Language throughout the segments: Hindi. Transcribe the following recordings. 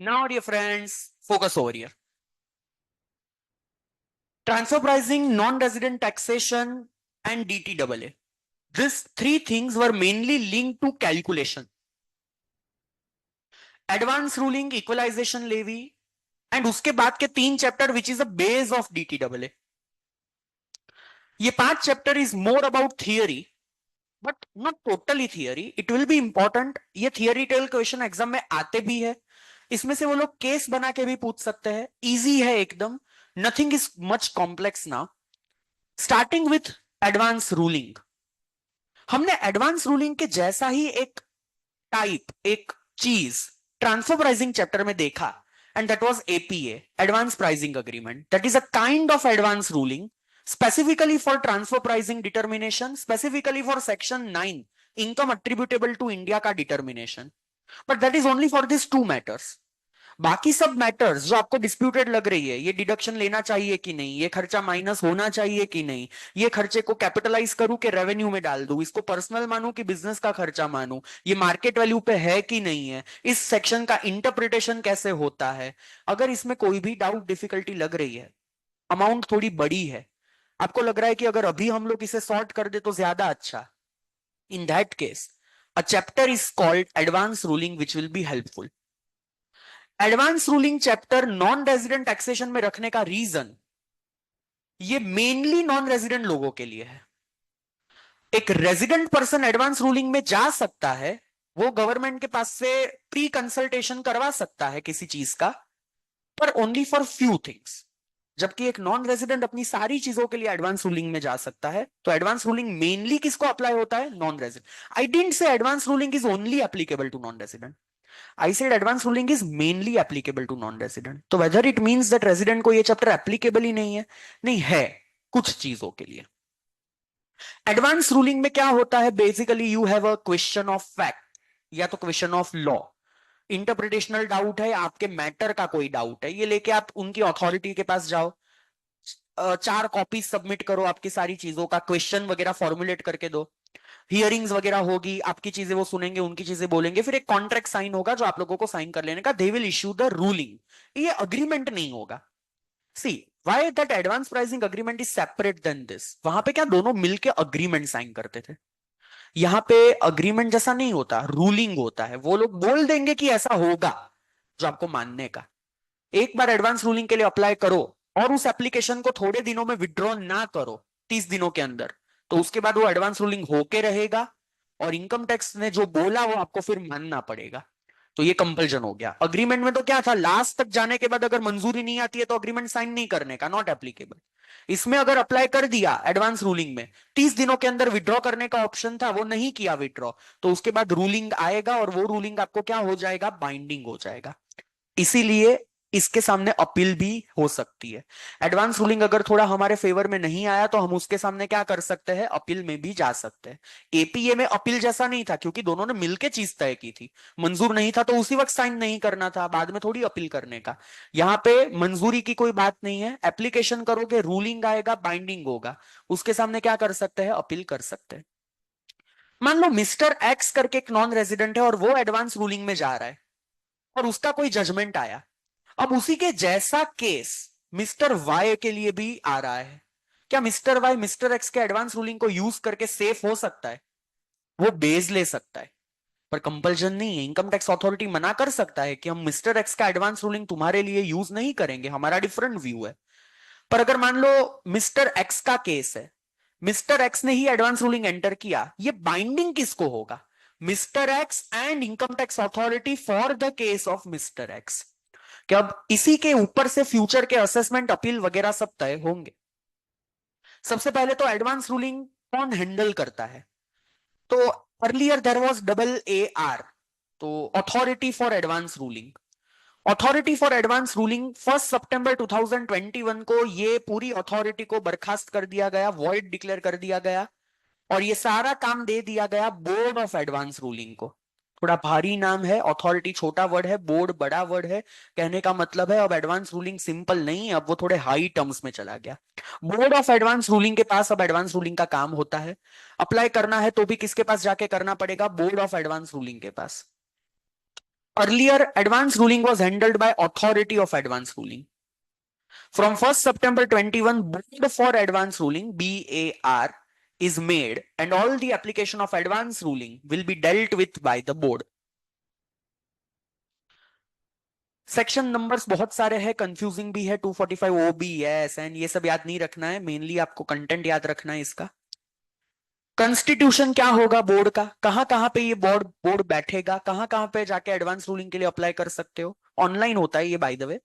Now, dear friends, focus over here. Transfer pricing, non-resident taxation, and DTAA. These three things were mainly linked to calculation. Advance ruling, equalization levy, and उसके बाद के तीन chapter which is a base of DTAA. ये पांच chapter is more about theory, but not totally theory. It will be important. ये theoretical क्वेश्चन एग्जाम में आते भी है. इसमें से वो लोग केस बना के भी पूछ सकते हैं. इजी है एकदम. Nothing is much complex now. Starting with advance ruling. हमने एडवांस रूलिंग के जैसा ही एक टाइप, एक चीज ट्रांसफर प्राइसिंग चैप्टर में देखा, and that was APA, advance pricing agreement. That is a kind of advance ruling specifically for transfer pricing determination, specifically for section 9 income attributable to India का determination. But that is only for these two matters. बाकी सब मैटर्स जो आपको डिस्प्यूटेड लग रही है, ये डिडक्शन लेना चाहिए कि नहीं, ये खर्चा माइनस होना चाहिए कि नहीं, ये खर्चे को कैपिटलाइज करूं कि रेवेन्यू में डाल दूं, इसको पर्सनल मानूं कि बिजनेस का खर्चा मानूं, ये मार्केट वैल्यू पे है कि नहीं है, इस सेक्शन का इंटरप्रिटेशन कैसे होता है, अगर इसमें कोई भी डाउट डिफिकल्टी लग रही है, अमाउंट थोड़ी बड़ी है, आपको लग रहा है कि अगर अभी हम लोग इसे सॉर्ट कर दे तो ज्यादा अच्छा, in that case a chapter is called advance ruling which will be helpful. Advance ruling chapter non resident taxation में रखने का रीजन, ये मेनली नॉन रेजिडेंट लोगों के लिए है. एक रेजिडेंट पर्सन एडवांस रूलिंग में जा सकता है, वो गवर्नमेंट के पास से प्री कंसल्टेशन करवा सकता है किसी चीज का, पर ओनली फॉर फ्यू थिंग्स. जबकि एक नॉन रेजिडेंट अपनी सारी चीजों के लिए एडवांस रूलिंग में जा सकता है. तो एडवांस रूलिंग मेनली किसको अप्लाई होता है? Non resident. I didn't say advance ruling is only applicable to non resident. I said advanced ruling is mainly applicable to non-resident. तो whether it means that resident को ये चैप्टर applicable ही नहीं है? नहीं है, कुछ चीजों के लिए. एडवांस रूलिंग में क्या होता है? Basically you have a question of fact या तो क्वेश्चन ऑफ लॉ. इंटरप्रिटेशनल डाउट है, आपके मैटर का कोई डाउट है, ये लेके आप उनकी अथॉरिटी के पास जाओ, चार कॉपी सबमिट करो आपकी सारी चीजों का, क्वेश्चन वगैरह फॉर्मुलेट करके दो, हियरिंग्स वगैरह होगी, आपकी चीजें वो सुनेंगे, उनकी चीजें बोलेंगे, फिर एक कॉन्ट्रैक्ट साइन होगा जो आप लोगों को साइन कर लेने का. They will issue the ruling. ये अग्रीमेंट नहीं होगा. See why that advance pricing agreement is separate than this. वहां पे क्या दोनों मिलके अग्रीमेंट साइन करते थे. यहाँ पे अग्रीमेंट जैसा नहीं होता, रूलिंग होता है. वो लोग बोल देंगे कि ऐसा होगा जो आपको मानने का. एक बार एडवांस रूलिंग के लिए अप्लाई करो और उस एप्लीकेशन को थोड़े दिनों में विड्रॉ ना करो, 30 दिनों के अंदर, तो उसके बाद वो एडवांस रूलिंग होके रहेगा और इनकम टैक्स ने जो बोला वो आपको फिर मानना पड़ेगा. तो ये कंपल्जन हो गया. अग्रीमेंट में तो क्या था, लास्ट तक जाने के बाद अगर मंजूरी नहीं आती है तो अग्रीमेंट साइन नहीं करने का, नॉट एप्लीकेबल. इसमें अगर अप्लाई कर दिया एडवांस रूलिंग में, 30 दिनों के अंदर विड्रॉ करने का ऑप्शन था, वो नहीं किया विड्रॉ, तो उसके बाद रूलिंग आएगा और वो रूलिंग आपको क्या हो जाएगा? बाइंडिंग हो जाएगा. इसीलिए इसके सामने अपील भी हो सकती है. एडवांस रूलिंग अगर थोड़ा हमारे फेवर में नहीं आया तो हम उसके सामने क्या कर सकते हैं? अपील में भी जा सकते हैं. एपीए में अपील जैसा नहीं था क्योंकि दोनों ने मिलकर चीज तय की थी. मंजूर नहीं था तो उसी वक्त साइन नहीं करना था, बाद में थोड़ी अपील करने का. यहां पे मंजूरी की कोई बात नहीं है. एप्लीकेशन करोगे, रूलिंग आएगा, बाइंडिंग होगा, उसके सामने क्या कर सकते हैं? अपील कर सकते हैं. मान लो मिस्टर एक्स करके एक नॉन रेजिडेंट है और वो एडवांस रूलिंग में जा रहा है और उसका कोई जजमेंट आया. अब उसी के जैसा केस मिस्टर वाई के लिए भी आ रहा है. क्या मिस्टर वाई मिस्टर एक्स के एडवांस रूलिंग को यूज करके सेफ हो सकता है? वो बेज ले सकता है, पर कंपल्जन नहीं है. इनकम टैक्स अथॉरिटी मना कर सकता है कि हम मिस्टर एक्स का एडवांस रूलिंग तुम्हारे लिए यूज नहीं करेंगे, हमारा डिफरेंट व्यू है. पर अगर मान लो मिस्टर एक्स का केस है, मिस्टर एक्स ने ही एडवांस रूलिंग एंटर किया, ये बाइंडिंग किसको होगा? Mister x and income tax authority for the case of mister x. कि अब इसी के ऊपर से फ्यूचर के असेसमेंट, अपील वगैरह सब तय होंगे. सबसे पहले तो एडवांस रूलिंग कौन हैंडल करता है? तो earlier there was double A R, तो authority for advance ruling. Authority for advance ruling 1 सितंबर 2021 को ये पूरी अथॉरिटी को बर्खास्त कर दिया गया, वॉइड डिक्लेयर कर दिया गया और ये सारा काम दे दिया गया बोर्ड ऑफ एडवांस रूलिंग को. थोड़ा भारी नाम है, अथॉरिटी छोटा वर्ड है, बोर्ड बड़ा वर्ड है. कहने का मतलब है अब एडवांस रूलिंग सिंपल नहीं है, अब वो थोड़े हाई टर्म्स में चला गया. बोर्ड ऑफ एडवांस रूलिंग के पास अब एडवांस रूलिंग का काम होता है. अप्लाई करना है तो भी किसके पास जाके करना पड़ेगा? बोर्ड ऑफ एडवांस रूलिंग के पास. Earlier, advance ruling was handled by authority of advance ruling. From 1st September 21, Board for Advance Ruling (BAR) is made, and all the application of advance ruling will be dealt with by the board. Section numbers बहुत सारे हैं, कंफ्यूजिंग भी है, 245 OBS एंड ये सब याद नहीं रखना है, मेनली आपको कंटेंट याद रखना है इसका। कॉन्स्टिट्यूशन क्या होगा बोर्ड का, कहां कहां पे ये बोर्ड बोर्ड बैठेगा, कहां कहां पे जाके एडवांस रूलिंग के लिए अप्लाई कर सकते हो, ऑनलाइन होता है ये by the way.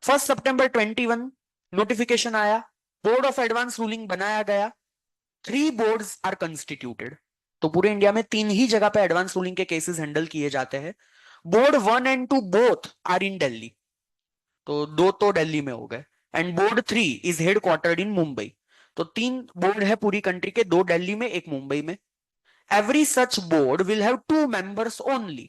1 September 21 notification आया, बोर्ड ऑफ एडवांस रूलिंग बनाया गया, 3 बोर्ड्स आर कंस्टिट्यूटेड। तो पूरे इंडिया में 3 ही जगह पे एडवांस रूलिंग के केसेस हैंडल किए जाते हैं। Board 1 and 2 both are in Delhi, तो 2 तो दिल्ली में हो गए, and board 3 is headquartered in Mumbai. तो 3 बोर्ड है पूरी कंट्री के, 2 दिल्ली में, 1 मुंबई में। Every such board will have 2 members only,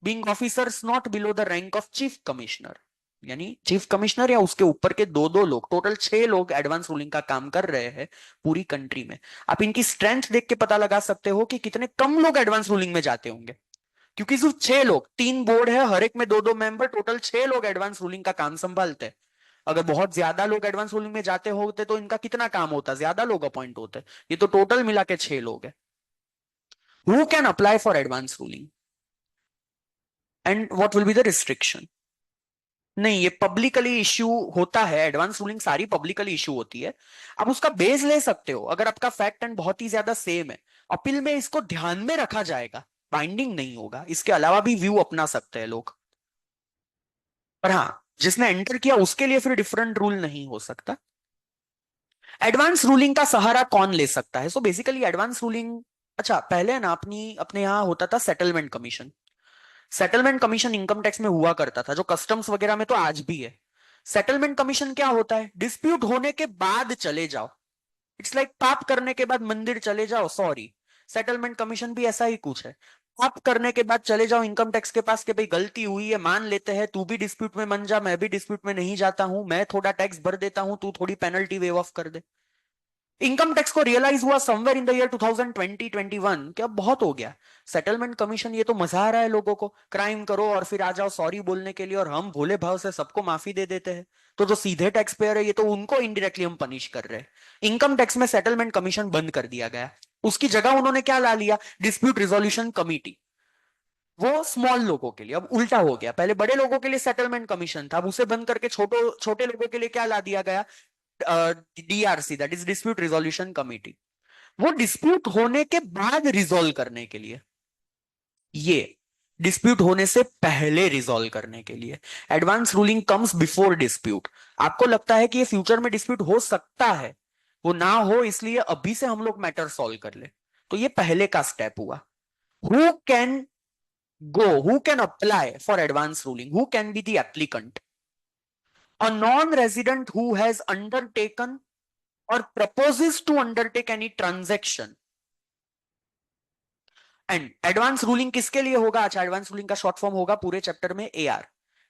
being officers not below the rank of chief commissioner. यानी चीफ कमिश्नर या उसके ऊपर के 2-2 लोग, टोटल 6 लोग एडवांस रूलिंग का काम कर रहे हैं पूरी कंट्री में। आप इनकी स्ट्रेंथ देख के पता लगा सकते हो कि कितने कम लोग एडवांस रूलिंग में जाते होंगे, क्योंकि सिर्फ 6 लोग, 3 बोर्ड है, हर एक में 2-2 मेंबर, टोटल 6 लोग एडवांस रूलिंग का काम संभालते हैं। अगर बहुत ज्यादा लोग एडवांस रूलिंग में जाते होते तो इनका कितना काम होता, ज्यादा लोग अपॉइंट होते। ये तो टोटल मिला के 6 लोग है। Who can apply for advance ruling? And what will be the restriction? नहीं, ये पब्लिकली इश्यू होता है, एडवांस रूलिंग सारी पब्लिकली इश्यू होती है। आप उसका बेस ले सकते हो अगर आपका फैक्ट एंड बहुत ही ज्यादा सेम है, अपील में इसको ध्यान में रखा जाएगा, बाइंडिंग नहीं होगा। इसके अलावा भी व्यू अपना सकते हैं लोग, पर हाँ, जिसने एंटर किया उसके लिए फिर डिफरेंट रूल नहीं हो सकता। एडवांस रूलिंग का सहारा कौन ले सकता है? सो बेसिकली एडवांस रूलिंग, अच्छा पहले ना अपने यहां होता था settlement commission. Settlement commission income tax में हुआ करता था, जो कस्टम्स वगैरह में तो आज भी है। सेटलमेंट कमीशन क्या होता है? डिस्प्यूट होने के बाद चले जाओ, इट्स लाइक पाप करने के बाद मंदिर चले जाओ, सॉरी, सेटलमेंट कमीशन भी ऐसा ही कुछ है। पाप करने के बाद चले जाओ इनकम टैक्स के पास कि भाई गलती हुई है, मान लेते हैं, तू भी डिस्प्यूट में मन जा, मैं भी डिस्प्यूट में नहीं जाता हूं, मैं थोड़ा टैक्स भर देता हूं, तू थोड़ी पेनल्टी वेव ऑफ कर दे। इनकम टैक्स को रियलाइज हुआ समवेयर इन द ईयर 2020-21 कि अब बहुत हो गया, सेटलमेंट कमीशन ये तो मजा आ रहा है लोगों को, क्राइम करो और फिर आ जाओ सॉरी बोलने के लिए, और हम भोले भाव से सबको माफी दे देते हैं। तो जो सीधे टैक्स पेयर है ये तो उनको इनडायरेक्टली हम पनिश कर रहे हैं। इनकम टैक्स में सेटलमेंट कमीशन बंद कर दिया गया, उसकी जगह उन्होंने क्या ला लिया? Dispute resolution committee. वो स्मॉल लोगों के लिए अब उल्टा हो गया, पहले बड़े लोगों के लिए सेटलमेंट कमीशन था, अब उसे बंद करके छोटे छोटे लोगों के लिए क्या ला दिया गया? DRC, that is dispute resolution committee. वो डिस्प्यूट होने के बाद रिजोल्व करने के लिए, ये डिस्प्यूट होने से पहले रिजोल्व करने के लिए। Advance ruling comes before dispute. आपको लगता है कि ये फ्यूचर में डिस्प्यूट हो सकता है, वो ना हो, इसलिए अभी से हम लोग मैटर सॉल्व कर ले, तो ये पहले का स्टेप हुआ। Who can go, who can apply for advance ruling, who can be the applicant? A non-resident who has undertaken or proposes to undertake any transaction। And advance ruling किसके लिए होगा? अच्छा, एडवांस रूलिंग का शॉर्ट फॉर्म होगा पूरे चैप्टर में AR।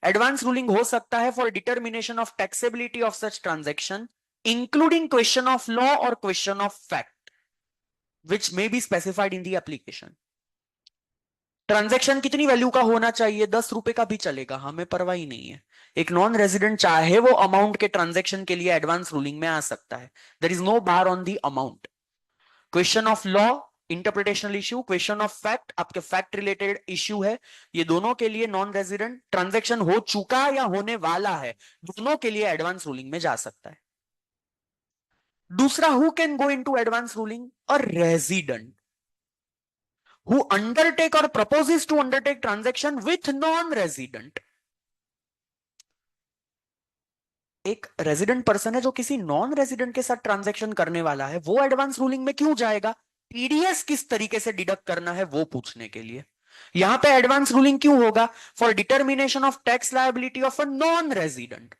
एडवांस रूलिंग हो सकता है for determination of taxability of such transaction, including question of law और question of fact, which may be specified in the application. Transaction कितनी वैल्यू का होना चाहिए? 10 रुपए का भी चलेगा, हमें परवाह ही नहीं है। एक नॉन रेजिडेंट चाहे वो अमाउंट के ट्रांजैक्शन के लिए एडवांस रूलिंग में आ सकता है, there is no bar on the amount. Question of law interpretational issue, question of fact आपके फैक्ट रिलेटेड इश्यू है, ये दोनों के लिए नॉन रेजिडेंट ट्रांजैक्शन हो चुका या होने वाला है, दोनों के लिए एडवांस रूलिंग में जा सकता है। दूसरा, who can go into advance ruling? और resident who undertake or proposes to undertake transaction with non-resident। एक रेजिडेंट पर्सन है जो किसी नॉन रेजिडेंट के साथ ट्रांजैक्शन करने वाला है, वो एडवांस रूलिंग में क्यों जाएगा? TDS किस तरीके से डिडक्ट करना है वो पूछने के लिए। यहां पे एडवांस रूलिंग क्यों होगा? For determination of tax liability of a non resident.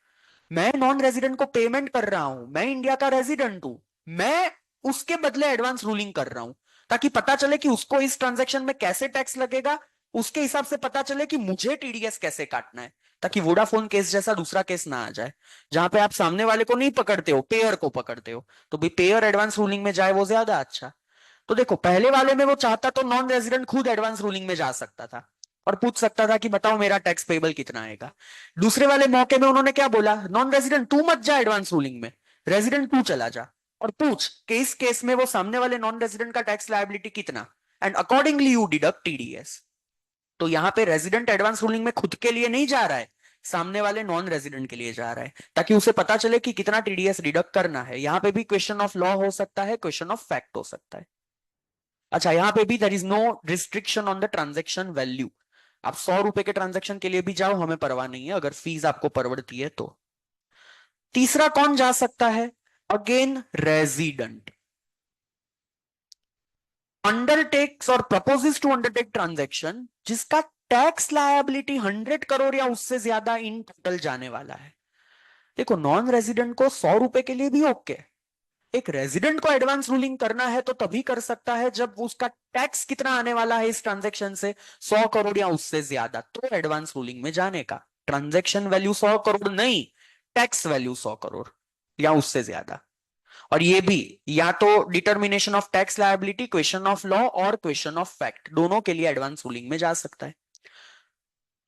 मैं नॉन रेजिडेंट को पेमेंट कर रहा हूं, मैं इंडिया का रेजिडेंट हूं, मैं उसके बदले एडवांस रूलिंग कर रहा हूं, ताकि पता चले कि उसको इस ट्रांजैक्शन में कैसे टैक्स लगेगा, उसके हिसाब से पता चले कि मुझे TDS कैसे काटना है, ताकि वोडाफोन केस जैसा दूसरा केस ना आ जाए, जहां पे आप सामने वाले को नहीं पकड़ते हो, पेयर को पकड़ते हो। तो भाई पेयर एडवांस रूलिंग में जाए वो ज्यादा अच्छा। तो देखो, पहले वाले में वो चाहता तो नॉन रेजिडेंट खुद एडवांस रूलिंग में जा सकता था, और पूछ सकता था कि बताओ मेरा टैक्स पेबल कितना आएगा। दूसरे वाले मौके में उन्होंने क्या बोला, नॉन रेजिडेंट तू मत जा एडवांस रूलिंग में, रेजिडेंट तू चला जा और पूछ कि इस केस में वो सामने वाले नॉन रेजिडेंट का टैक्स लायबिलिटी कितना, and accordingly you deduct TDS. तो यहां पे रेजिडेंट एडवांस रूलिंग में खुद के लिए नहीं जा रहा है, सामने वाले नॉन रेजिडेंट के लिए जा रहा है, ताकि उसे पता चले कि कितना टीडीएस डिडक्ट करना है। यहां पे भी क्वेश्चन ऑफ लॉ हो सकता है, क्वेश्चन ऑफ फैक्ट हो सकता है। अच्छा, यहां पे भी there is no restriction on the transaction value. आप 100 रुपए के ट्रांजेक्शन के लिए भी जाओ, हमें परवाह नहीं है, अगर फीस आपको परवड़ती है तो। तीसरा कौन जा सकता है, अगेन रेजिडेंट अंडरटेक्स और प्रपोजेस टू अंडरटेक ट्रांजेक्शन जिसका टैक्स लायबिलिटी 100 करोड़ या उससे ज्यादा इन टोटल जाने वाला है। देखो, नॉन रेजिडेंट को 100 रुपए के लिए भी ओके, एक रेजिडेंट को एडवांस रूलिंग करना है तो तभी कर सकता है जब उसका टैक्स कितना आने वाला है इस ट्रांजैक्शन से, 100 करोड़ या उससे ज्यादा, तो एडवांस रूलिंग में जाने का। ट्रांजैक्शन वैल्यू 100 करोड़ नहीं, टैक्स वैल्यू 100 करोड़ या उससे ज्यादा। और ये भी या तो determination of tax liability, question of law और क्वेश्चन ऑफ फैक्ट, दोनों के लिए एडवांस रूलिंग में जा सकता है।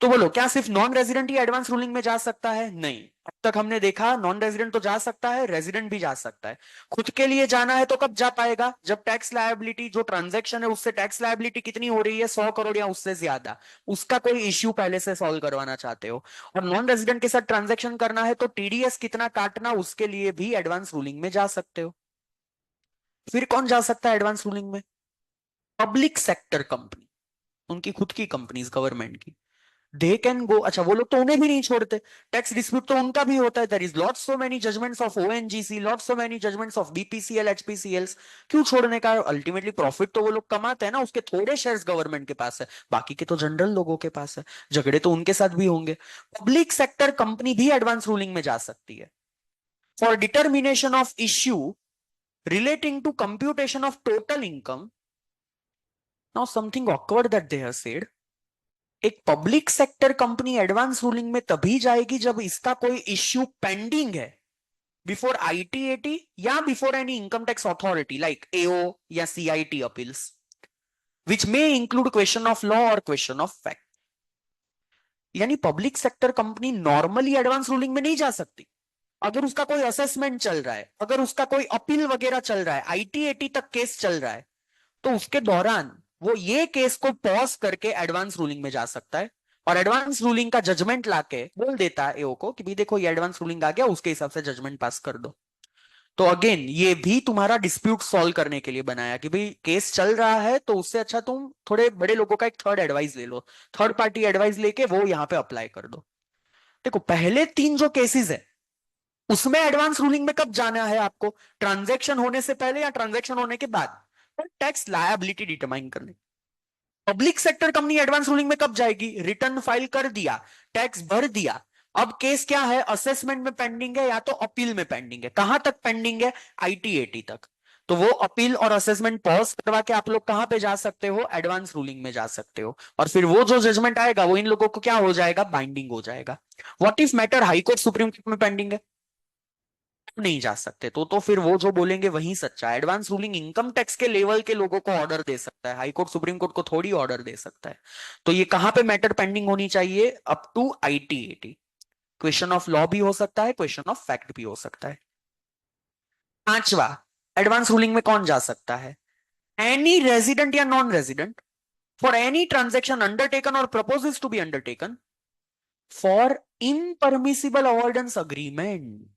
तो बोलो, क्या सिर्फ नॉन रेजिडेंट ही एडवांस रूलिंग में जा सकता है? नहीं, अब तक हमने देखा नॉन रेजिडेंट तो जा सकता है, रेजिडेंट भी जा सकता है। खुद के लिए जाना है तो कब जा पाएगा, जब टैक्स लायबिलिटी, जो ट्रांजैक्शन है उससे टैक्स लायबिलिटी कितनी हो रही है, 100 करोड़ या उससे ज्यादा, उसका कोई इश्यू पहले से सॉल्व करवाना चाहते हो। और नॉन रेजिडेंट के साथ ट्रांजैक्शन करना है तो टीडीएस कितना काटना, उसके लिए भी एडवांस रूलिंग में जा सकते हो। फिर कौन जा सकता है एडवांस रूलिंग में, पब्लिक सेक्टर कंपनी, उनकी खुद की कंपनीज गवर्नमेंट की, दे कैन गो। अच्छा, वो लोग तो उन्हें भी नहीं छोड़ते, टैक्स डिस्प्यूट तो उनका भी होता है, there is lots so many judgments of ONGC, lots so many judgments of BPCL, HPCLs. क्यों छोड़ने का, अल्टीमेटली प्रॉफिट तो वो लोग कमाते हैं ना, उसके थोड़े शेयर्स गवर्नमेंट के पास है, बाकी के तो जनरल लोगों के पास है, झगड़े तो उनके साथ भी होंगे। पब्लिक सेक्टर कंपनी भी एडवांस रूलिंग में जा सकती है for determination of issue relating to computation of total income. Now something awkward that they have said, एक public sector company advance ruling में तभी जाएगी जब इसका कोई इश्यू पेंडिंग है बिफोर आईटीएटी या before any income tax authority like AO या CIT appeals, which may include question of law और क्वेश्चन ऑफ फैक्ट। यानी public sector company normally advance ruling में नहीं जा सकती। अगर उसका कोई असेसमेंट चल रहा है, अगर उसका कोई अपील वगैरह चल रहा है, आईटीएटी तक केस चल रहा है, तो उसके दौरान वो ये केस को पॉज करके एडवांस रूलिंग में जा सकता है और एडवांस रूलिंग का जजमेंट लाके बोल देता है एओ को कि भाई देखो ये एडवांस रूलिंग आ गया, उसके हिसाब से जजमेंट पास कर दो। तो अगेन ये भी तुम्हारा डिस्प्यूट सॉल्व करने के लिए बनाया कि भाई केस चल रहा है तो उससे अच्छा तुम थोड़े बड़े लोगों का एक थर्ड एडवाइस ले लो, थर्ड पार्टी एडवाइस लेके वो यहां पे अप्लाई कर दो। देखो, पहले तीन जो केसेस है उसमें एडवांस रूलिंग में कब जाना है आपको, ट्रांजैक्शन होने से पहले या ट्रांजैक्शन होने के बाद, पर टैक्स लायबिलिटी डिटरमाइन करने। Public sector company advance ruling में कब जाएगी, रिटर्न फाइल कर दिया, टैक्स भर दिया, अब केस क्या है, असेसमेंट में पेंडिंग है या तो अपील में पेंडिंग है। कहां तक पेंडिंग है, आईटीएटी तक। तो वो अपील और असेसमेंट पॉज करवा के आप लोग कहां पे जा सकते हो, एडवांस रूलिंग में जा सकते हो। और फिर वो जो जजमेंट आएगा वो इन लोगों को क्या हो जाएगा, बाइंडिंग हो जाएगा। What if matter high court supreme court में पेंडिंग है, नहीं जा सकते। तो फिर वो जो बोलेंगे वही सच्चा है। एडवांस रूलिंग इनकम टैक्स के लेवल के लोगों को ऑर्डर दे सकता है, हाई कोर्ट सुप्रीम कोर्ट को थोड़ी ऑर्डर दे सकता है। तो ये कहां पे मैटर पेंडिंग होनी चाहिए, up to ITAT. Question of law भी हो सकता है, क्वेश्चन ऑफ फैक्ट भी हो सकता है। पांचवा, एडवांस रूलिंग में कौन जा सकता है, एनी रेजिडेंट या non resident for any transaction undertaken और proposes to be undertaken for impermissible avoidance agreement,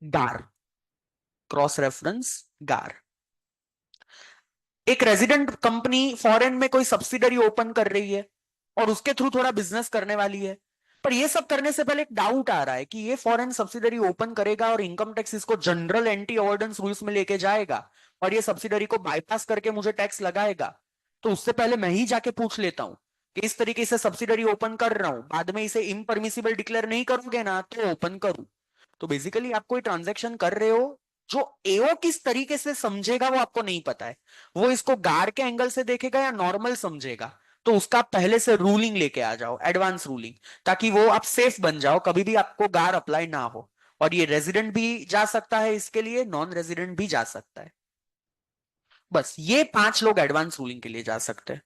GAAR, cross reference GAAR. एक रेजिडेंट कंपनी फॉरेन में कोई सब्सिडरी ओपन कर रही है और उसके थ्रू थोड़ा बिजनेस करने वाली है, पर ये सब करने से पहले एक डाउट आ रहा है कि ये फॉरेन सब्सिडरी ओपन करेगा और इनकम टैक्स इसको जनरल एंटी अवॉइडेंस रूल्स में लेके जाएगा और ये सब्सिडरी को बाईपास करके मुझे टैक्स लगाएगा। तो उससे पहले मैं ही जाके पूछ लेता हूं कि इस तरीके से सब्सिडरी ओपन कर रहा हूं, बाद में इसे इम्परमिसिबल डिक्लेयर नहीं करोगे ना तो ओपन करूं। तो बेसिकली आप कोई ट्रांजेक्शन कर रहे हो, जो एओ किस तरीके से समझेगा वो आपको नहीं पता है। वो इसको गार के एंगल से देखेगा या नॉर्मल समझेगा, तो उसका पहले से रूलिंग लेके आ जाओ, एडवांस रूलिंग, ताकि वो आप सेफ बन जाओ, कभी भी आपको गार अप्लाई ना हो। और ये रेजिडेंट भी जा सकता है इसके लिए, नॉन रेजिडेंट भी जा सकता है। बस ये पांच लोग एडवांस रूलिंग के लिए जा सकते हैं।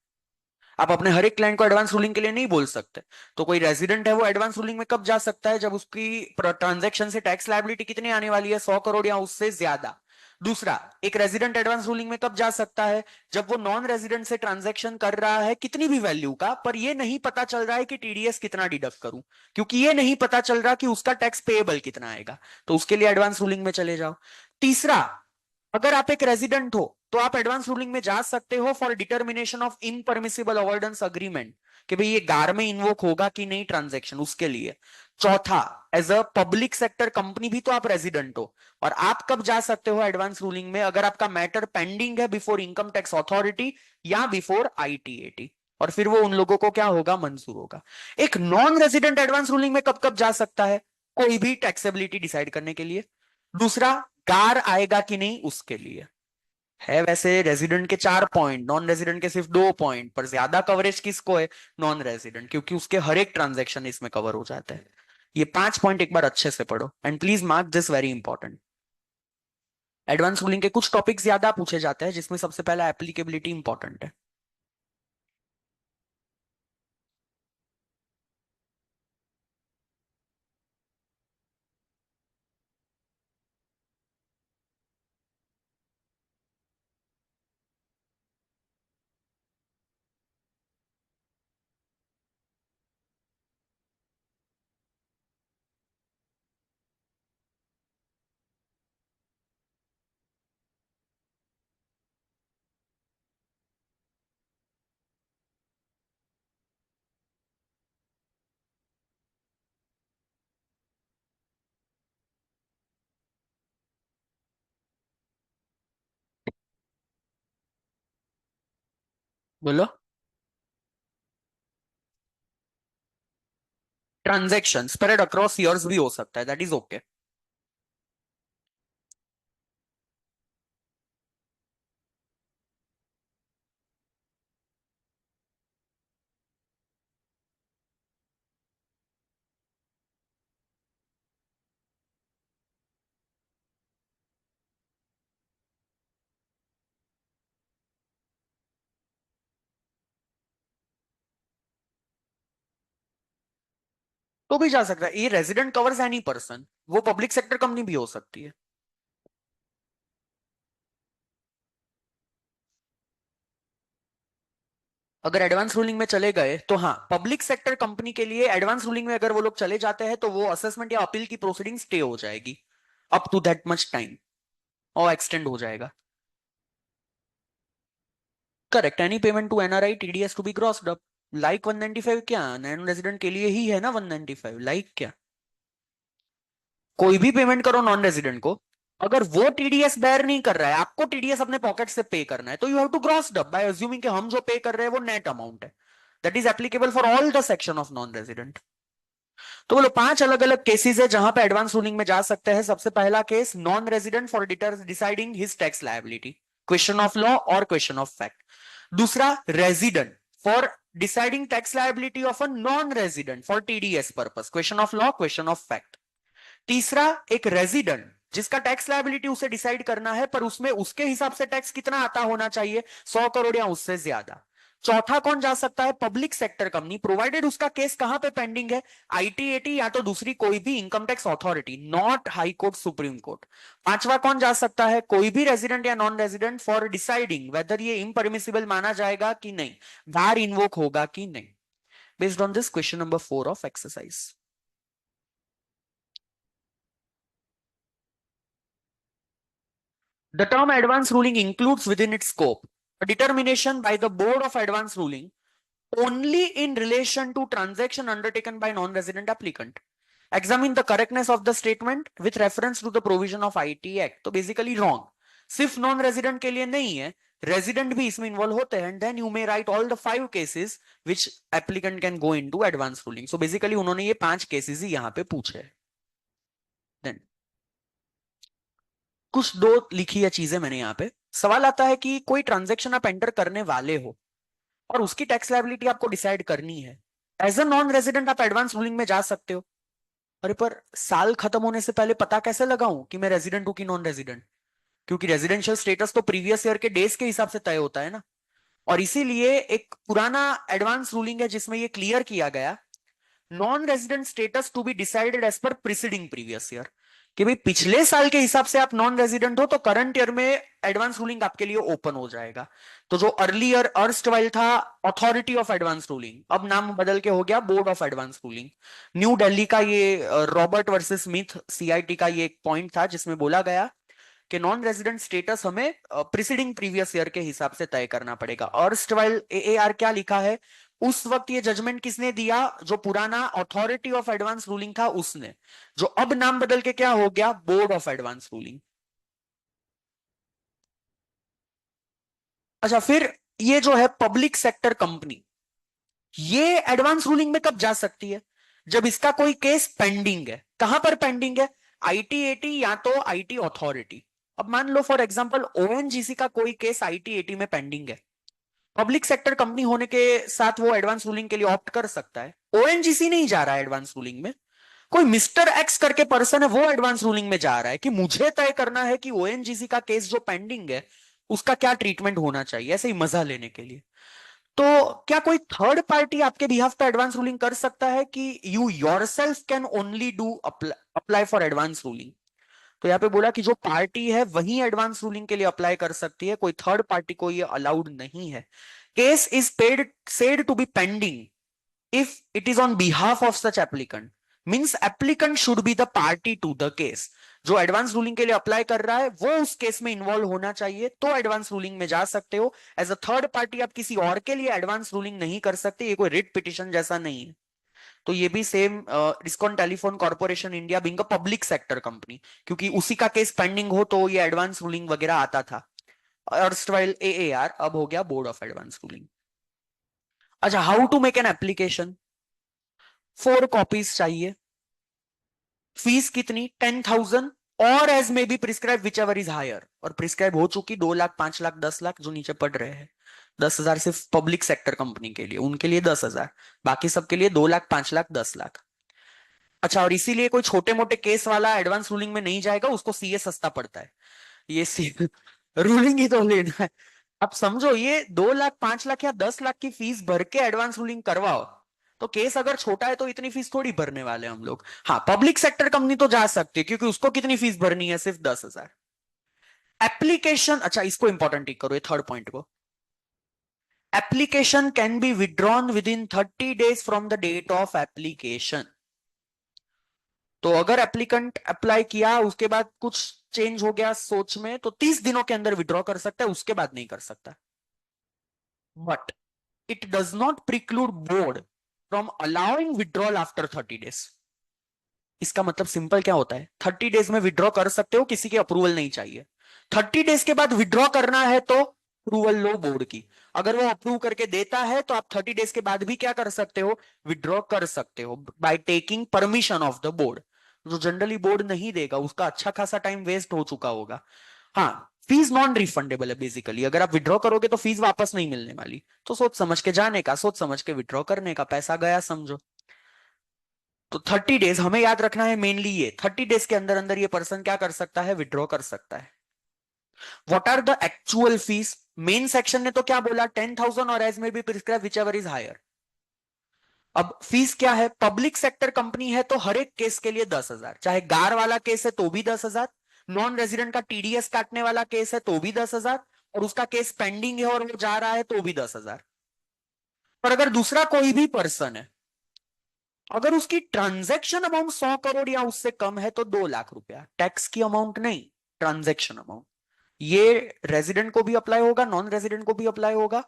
आप अपने हर एक क्लाइंट को एडवांस रूलिंग के लिए नहीं बोल सकते। तो कोई रेजिडेंट है वो एडवांस रूलिंग में कब जा सकता है, जब उसकी ट्रांजैक्शन से टैक्स लायबिलिटी कितनी आने वाली है, 100 करोड़ या उससे ज्यादा। दूसरा, एक रेजिडेंट एडवांस रूलिंग में कब जा सकता है, जब वो नॉन रेजिडेंट से ट्रांजैक्शन कर रहा है कितनी भी वैल्यू का, पर ये नहीं पता चल रहा है कि टीडीएस कितना डिडक्ट करूं, क्योंकि ये नहीं पता चल रहा कि उसका टैक्स पेएबल कितना आएगा, तो उसके लिए एडवांस रूलिंग में चले जाओ। तीसरा, अगर आप एक रेजिडेंट हो तो आप एडवांस रूलिंग में जा सकते हो for determination of impermissible avoidance agreement, कि भाई ये गार में इन्वोक होगा कि नहीं ट्रांजैक्शन, उसके लिए। चौथा, as a public sector company भी तो आप रेजिडेंट हो, और आप कब जा सकते हो एडवांस रूलिंग में, अगर आपका मैटर पेंडिंग है बिफोर इनकम टैक्स अथॉरिटी या बिफोर आईटीएटी, और फिर वो उन लोगों को क्या होगा, मंजूर होगा। एक नॉन रेजिडेंट एडवांस रूलिंग में कब कब जा सकता है, कोई भी टैक्सेबिलिटी डिसाइड करने के लिए। दूसरा, गार आएगा कि नहीं उसके लिए। है वैसे रेजिडेंट के 4 पॉइंट, नॉन रेजिडेंट के सिर्फ 2 पॉइंट, पर ज्यादा कवरेज किसको है, नॉन रेजिडेंट, क्योंकि उसके हर एक ट्रांजेक्शन इसमें कवर हो जाता है। ये 5 पॉइंट एक बार अच्छे से पढ़ो and please mark this very important. Advance ruling के कुछ टॉपिक ज्यादा पूछे जाते हैं, जिसमें सबसे पहला एप्लीकेबिलिटी इंपॉर्टेंट है। बोलो। ट्रांजेक्शन स्प्रेड अक्रॉस ईयर्स भी हो सकता है, दैट इज ओके। तो भी जा सकता है, ये रेजिडेंट कवर्स एनी पर्सन, वो पब्लिक सेक्टर कंपनी भी हो सकती है। अगर एडवांस रूलिंग में चले गए तो हाँ, पब्लिक सेक्टर कंपनी के लिए एडवांस रूलिंग में अगर वो लोग चले जाते हैं तो वो असेसमेंट या अपील की प्रोसीडिंग स्टे हो जाएगी up to that much time, और एक्सटेंड हो जाएगा। Correct, any payment to NRI TDS to be grossed up. Like 195 क्या, नॉन रेजिडेंट के लिए ही है ना 195, लाइक क्या, कोई भी पेमेंट करो नॉन रेजिडेंट को, अगर वो टीडीएस बेयर नहीं कर रहा है, आपको टीडीएस अपने पॉकेट से पे करना है, तो you have to gross up by assuming कि हम जो पे कर रहे हैं वो नेट अमाउंट है। That is applicable for all the section of non resident. तो बोलो 5 अलग अलग केसेस है जहां पे एडवांस रूलिंग में जा सकते हैं। सबसे पहला case, non resident for deciding his tax liability, question of law और क्वेश्चन ऑफ फैक्ट। दूसरा, resident for deciding tax liability of a non resident for TDS purpose, question of law question of fact. तीसरा, एक रेजिडेंट जिसका टैक्स लायबिलिटी उसे डिसाइड करना है, पर उसमें उसके हिसाब से टैक्स कितना आता होना चाहिए, 100 करोड़ या उससे ज्यादा। चौथा कौन जा सकता है, पब्लिक सेक्टर कंपनी, प्रोवाइडेड उसका केस कहां पे पेंडिंग है, आईटीएटी या तो दूसरी कोई भी income tax authority, not high court supreme court. पांचवा कौन जा सकता है, कोई भी रेजिडेंट या non resident for deciding weather ये इम्परमिसिबल माना जाएगा कि नहीं, वार इन्वोक होगा कि नहीं। Based on this, question number 4 of exercise. The term advance ruling includes within its scope a determination by the board of advance ruling only in relation to transaction undertaken by non-resident applicant. Examine the correctness of the statement with reference to the provision of IT Act. तो basically wrong. सिर्फ नॉन रेजिडेंट के लिए नहीं है, रेजिडेंट भी इसमें इन्वॉल्व होते हैं, and then you may write all the 5 cases which applicant can go into advance ruling. So basically उन्होंने ये 5 केसेस ही यहाँ पे पूछे हैं। देन कुछ दो लिखी है चीजें मैंने यहाँ पे। सवाल आता है कि कोई ट्रांजेक्शन आप एंटर करने वाले हो और उसकी टैक्स लायबिलिटी आपको डिसाइड करनी है, एज अ नॉन रेजिडेंट आप एडवांस रूलिंग में जा सकते हो। अरे पर साल खत्म होने से पहले पता कैसे लगाऊं कि मैं रेजिडेंट हूं कि नॉन रेजिडेंट, क्योंकि रेजिडेंशियल स्टेटस तो प्रीवियस ईयर के डेज के हिसाब से तय होता है ना। और इसीलिए एक पुराना एडवांस रूलिंग है जिसमें ये क्लियर किया गया, non resident status to be decided as per preceding previous year, कि भाई पिछले साल के हिसाब से आप नॉन रेजिडेंट हो तो करंट ईयर में एडवांस रूलिंग आपके लिए ओपन हो जाएगा। तो जो अर्लियर अर्स्ट वाइल था अथॉरिटी ऑफ एडवांस रूलिंग, अब नाम बदल के हो गया board of advance ruling. New Delhi का ये रॉबर्ट वर्सेस स्मिथ सीआईटी का ये एक पॉइंट था जिसमें बोला गया कि नॉन रेजिडेंट स्टेटस हमें प्रीसीडिंग प्रीवियस ईयर के हिसाब से तय करना पड़ेगा। अर्स्ट वाइल एआर क्या लिखा है, उस वक्त ये जजमेंट किसने दिया, जो पुराना अथॉरिटी ऑफ एडवांस रूलिंग था उसने, जो अब नाम बदल के क्या हो गया, बोर्ड ऑफ एडवांस रूलिंग। अच्छा, फिर ये जो है पब्लिक सेक्टर कंपनी, ये एडवांस रूलिंग में कब जा सकती है, जब इसका कोई केस पेंडिंग है। कहां पर पेंडिंग है, आईटीएटी या तो आईटी अथॉरिटी। अब मान लो फॉर एग्जांपल ओएनजीसी का कोई केस आईटीएटी में पेंडिंग है, पब्लिक सेक्टर कंपनी होने के साथ वो एडवांस रूलिंग के लिए ऑप्ट कर सकता है। ओएनजीसी नहीं जा रहा है एडवांस रूलिंग में, कोई मिस्टर एक्स करके पर्सन है वो एडवांस रूलिंग में जा रहा है कि मुझे तय करना है कि ओएनजीसी का केस जो पेंडिंग है उसका क्या ट्रीटमेंट होना चाहिए, ऐसे ही मजा लेने के लिए। तो क्या कोई थर्ड पार्टी आपके बिहाफ पे एडवांस रूलिंग कर सकता है कि you yourself can only do apply for advance ruling. तो यहाँ पे बोला कि जो पार्टी है वही एडवांस रूलिंग के लिए अप्लाई कर सकती है, कोई थर्ड पार्टी को ये अलाउड नहीं है। Case is paid said to be pending if it is on behalf of such applicant, means applicant should be the party to the case। जो एडवांस रूलिंग के लिए अप्लाई कर रहा है वो उस केस में इन्वॉल्व होना चाहिए तो एडवांस रूलिंग में जा सकते हो। एज अ थर्ड पार्टी आप किसी और के लिए एडवांस रूलिंग नहीं कर सकते, ये कोई रिट पिटिशन जैसा नहीं है। तो ये भी same डिस्कॉन telephone corporation India being a public sector company, क्योंकि उसी का केस पेंडिंग हो तो ये एडवांस रूलिंग वगैरह आता था। अर्स्टवाइल एएआर अब हो गया बोर्ड ऑफ एडवांस रूलिंग। अच्छा, how to make an application, 4 copies चाहिए, फीस कितनी 10,000, और as may be prescribe whichever is higher, और प्रिस्क्राइब हो चुकी 2 लाख 5 लाख 10 लाख जो नीचे पढ़ रहे हैं। 10,000 सिर्फ पब्लिक सेक्टर कंपनी के लिए, उनके लिए 10,000, बाकी सबके लिए 2 लाख 5 लाख 10 लाख। अच्छा, और इसीलिए कोई छोटे मोटे केस वाला एडवांस रूलिंग में नहीं जाएगा, उसको सीए सस्ता पड़ता है। ये सी रूलिंग ही तो लेना है। अब समझो ये 2 लाख 5 लाख या 10 लाख की फीस भर के एडवांस रूलिंग करवाओ, तो केस अगर छोटा है तो इतनी फीस थोड़ी भरने वाले हम लोग। हाँ, पब्लिक सेक्टर कंपनी तो जा सकती है क्योंकि उसको कितनी फीस भरनी है, सिर्फ 10,000। एप्लीकेशन, अच्छा इसको इंपॉर्टेंट टिक करो, ये थर्ड पॉइंट को, application can be withdrawn within 30 days from the date of application. तो अगर एप्लीकेंट अप्लाई किया उसके बाद कुछ चेंज हो गया सोच में तो 30 दिनों के अंदर विड्रॉ कर सकता है, उसके बाद नहीं कर सकता। But it does not preclude board from allowing withdrawal after 30 days। इसका मतलब सिंपल क्या होता है, 30 days में विड्रॉ कर सकते हो, किसी की अप्रूवल नहीं चाहिए। 30 days के बाद विड्रॉ करना है तो अप्रूवल लो बोर्ड की, अगर वो अप्रूव करके देता है तो आप 30 days के बाद भी क्या कर सकते हो, विड्रॉ कर सकते हो by taking permission of the board. जो जनरली बोर्ड नहीं देगा उसका अच्छा खासा टाइम वेस्ट हो चुका होगा। हाँ, फीस नॉन रिफंडेबल है बेसिकली, अगर आप विड्रॉ करोगे तो फीस वापस नहीं मिलने वाली, तो सोच समझ के जाने का, सोच समझ के विड्रॉ करने का, पैसा गया समझो। तो 30 days हमें याद रखना है मेनली, ये 30 days के अंदर अंदर ये पर्सन क्या कर सकता है, विड्रॉ कर सकता है। What are the actual fees, main section ने तो क्या बोला, 10,000 और as may be prescribe whichever is higher. अब फीस क्या है, पब्लिक सेक्टर कंपनी है तो हर एक केस के लिए 10,000, चाहे गार वाला केस है तो भी 10,000, नॉन रेजिडेंट का टीडीएस काटने वाला केस है तो भी 10,000, और उसका केस पेंडिंग है और वो जा रहा है तो भी 10,000। पर अगर दूसरा कोई भी पर्सन है, अगर उसकी ट्रांजैक्शन अमाउंट 100 करोड़ या उससे कम है तो 2 लाख रुपया, टैक्स की अमाउंट नहीं, ट्रांजैक्शन अमाउंट। ये रेजिडेंट को भी अप्लाई होगा, नॉन रेजिडेंट को भी अप्लाई होगा।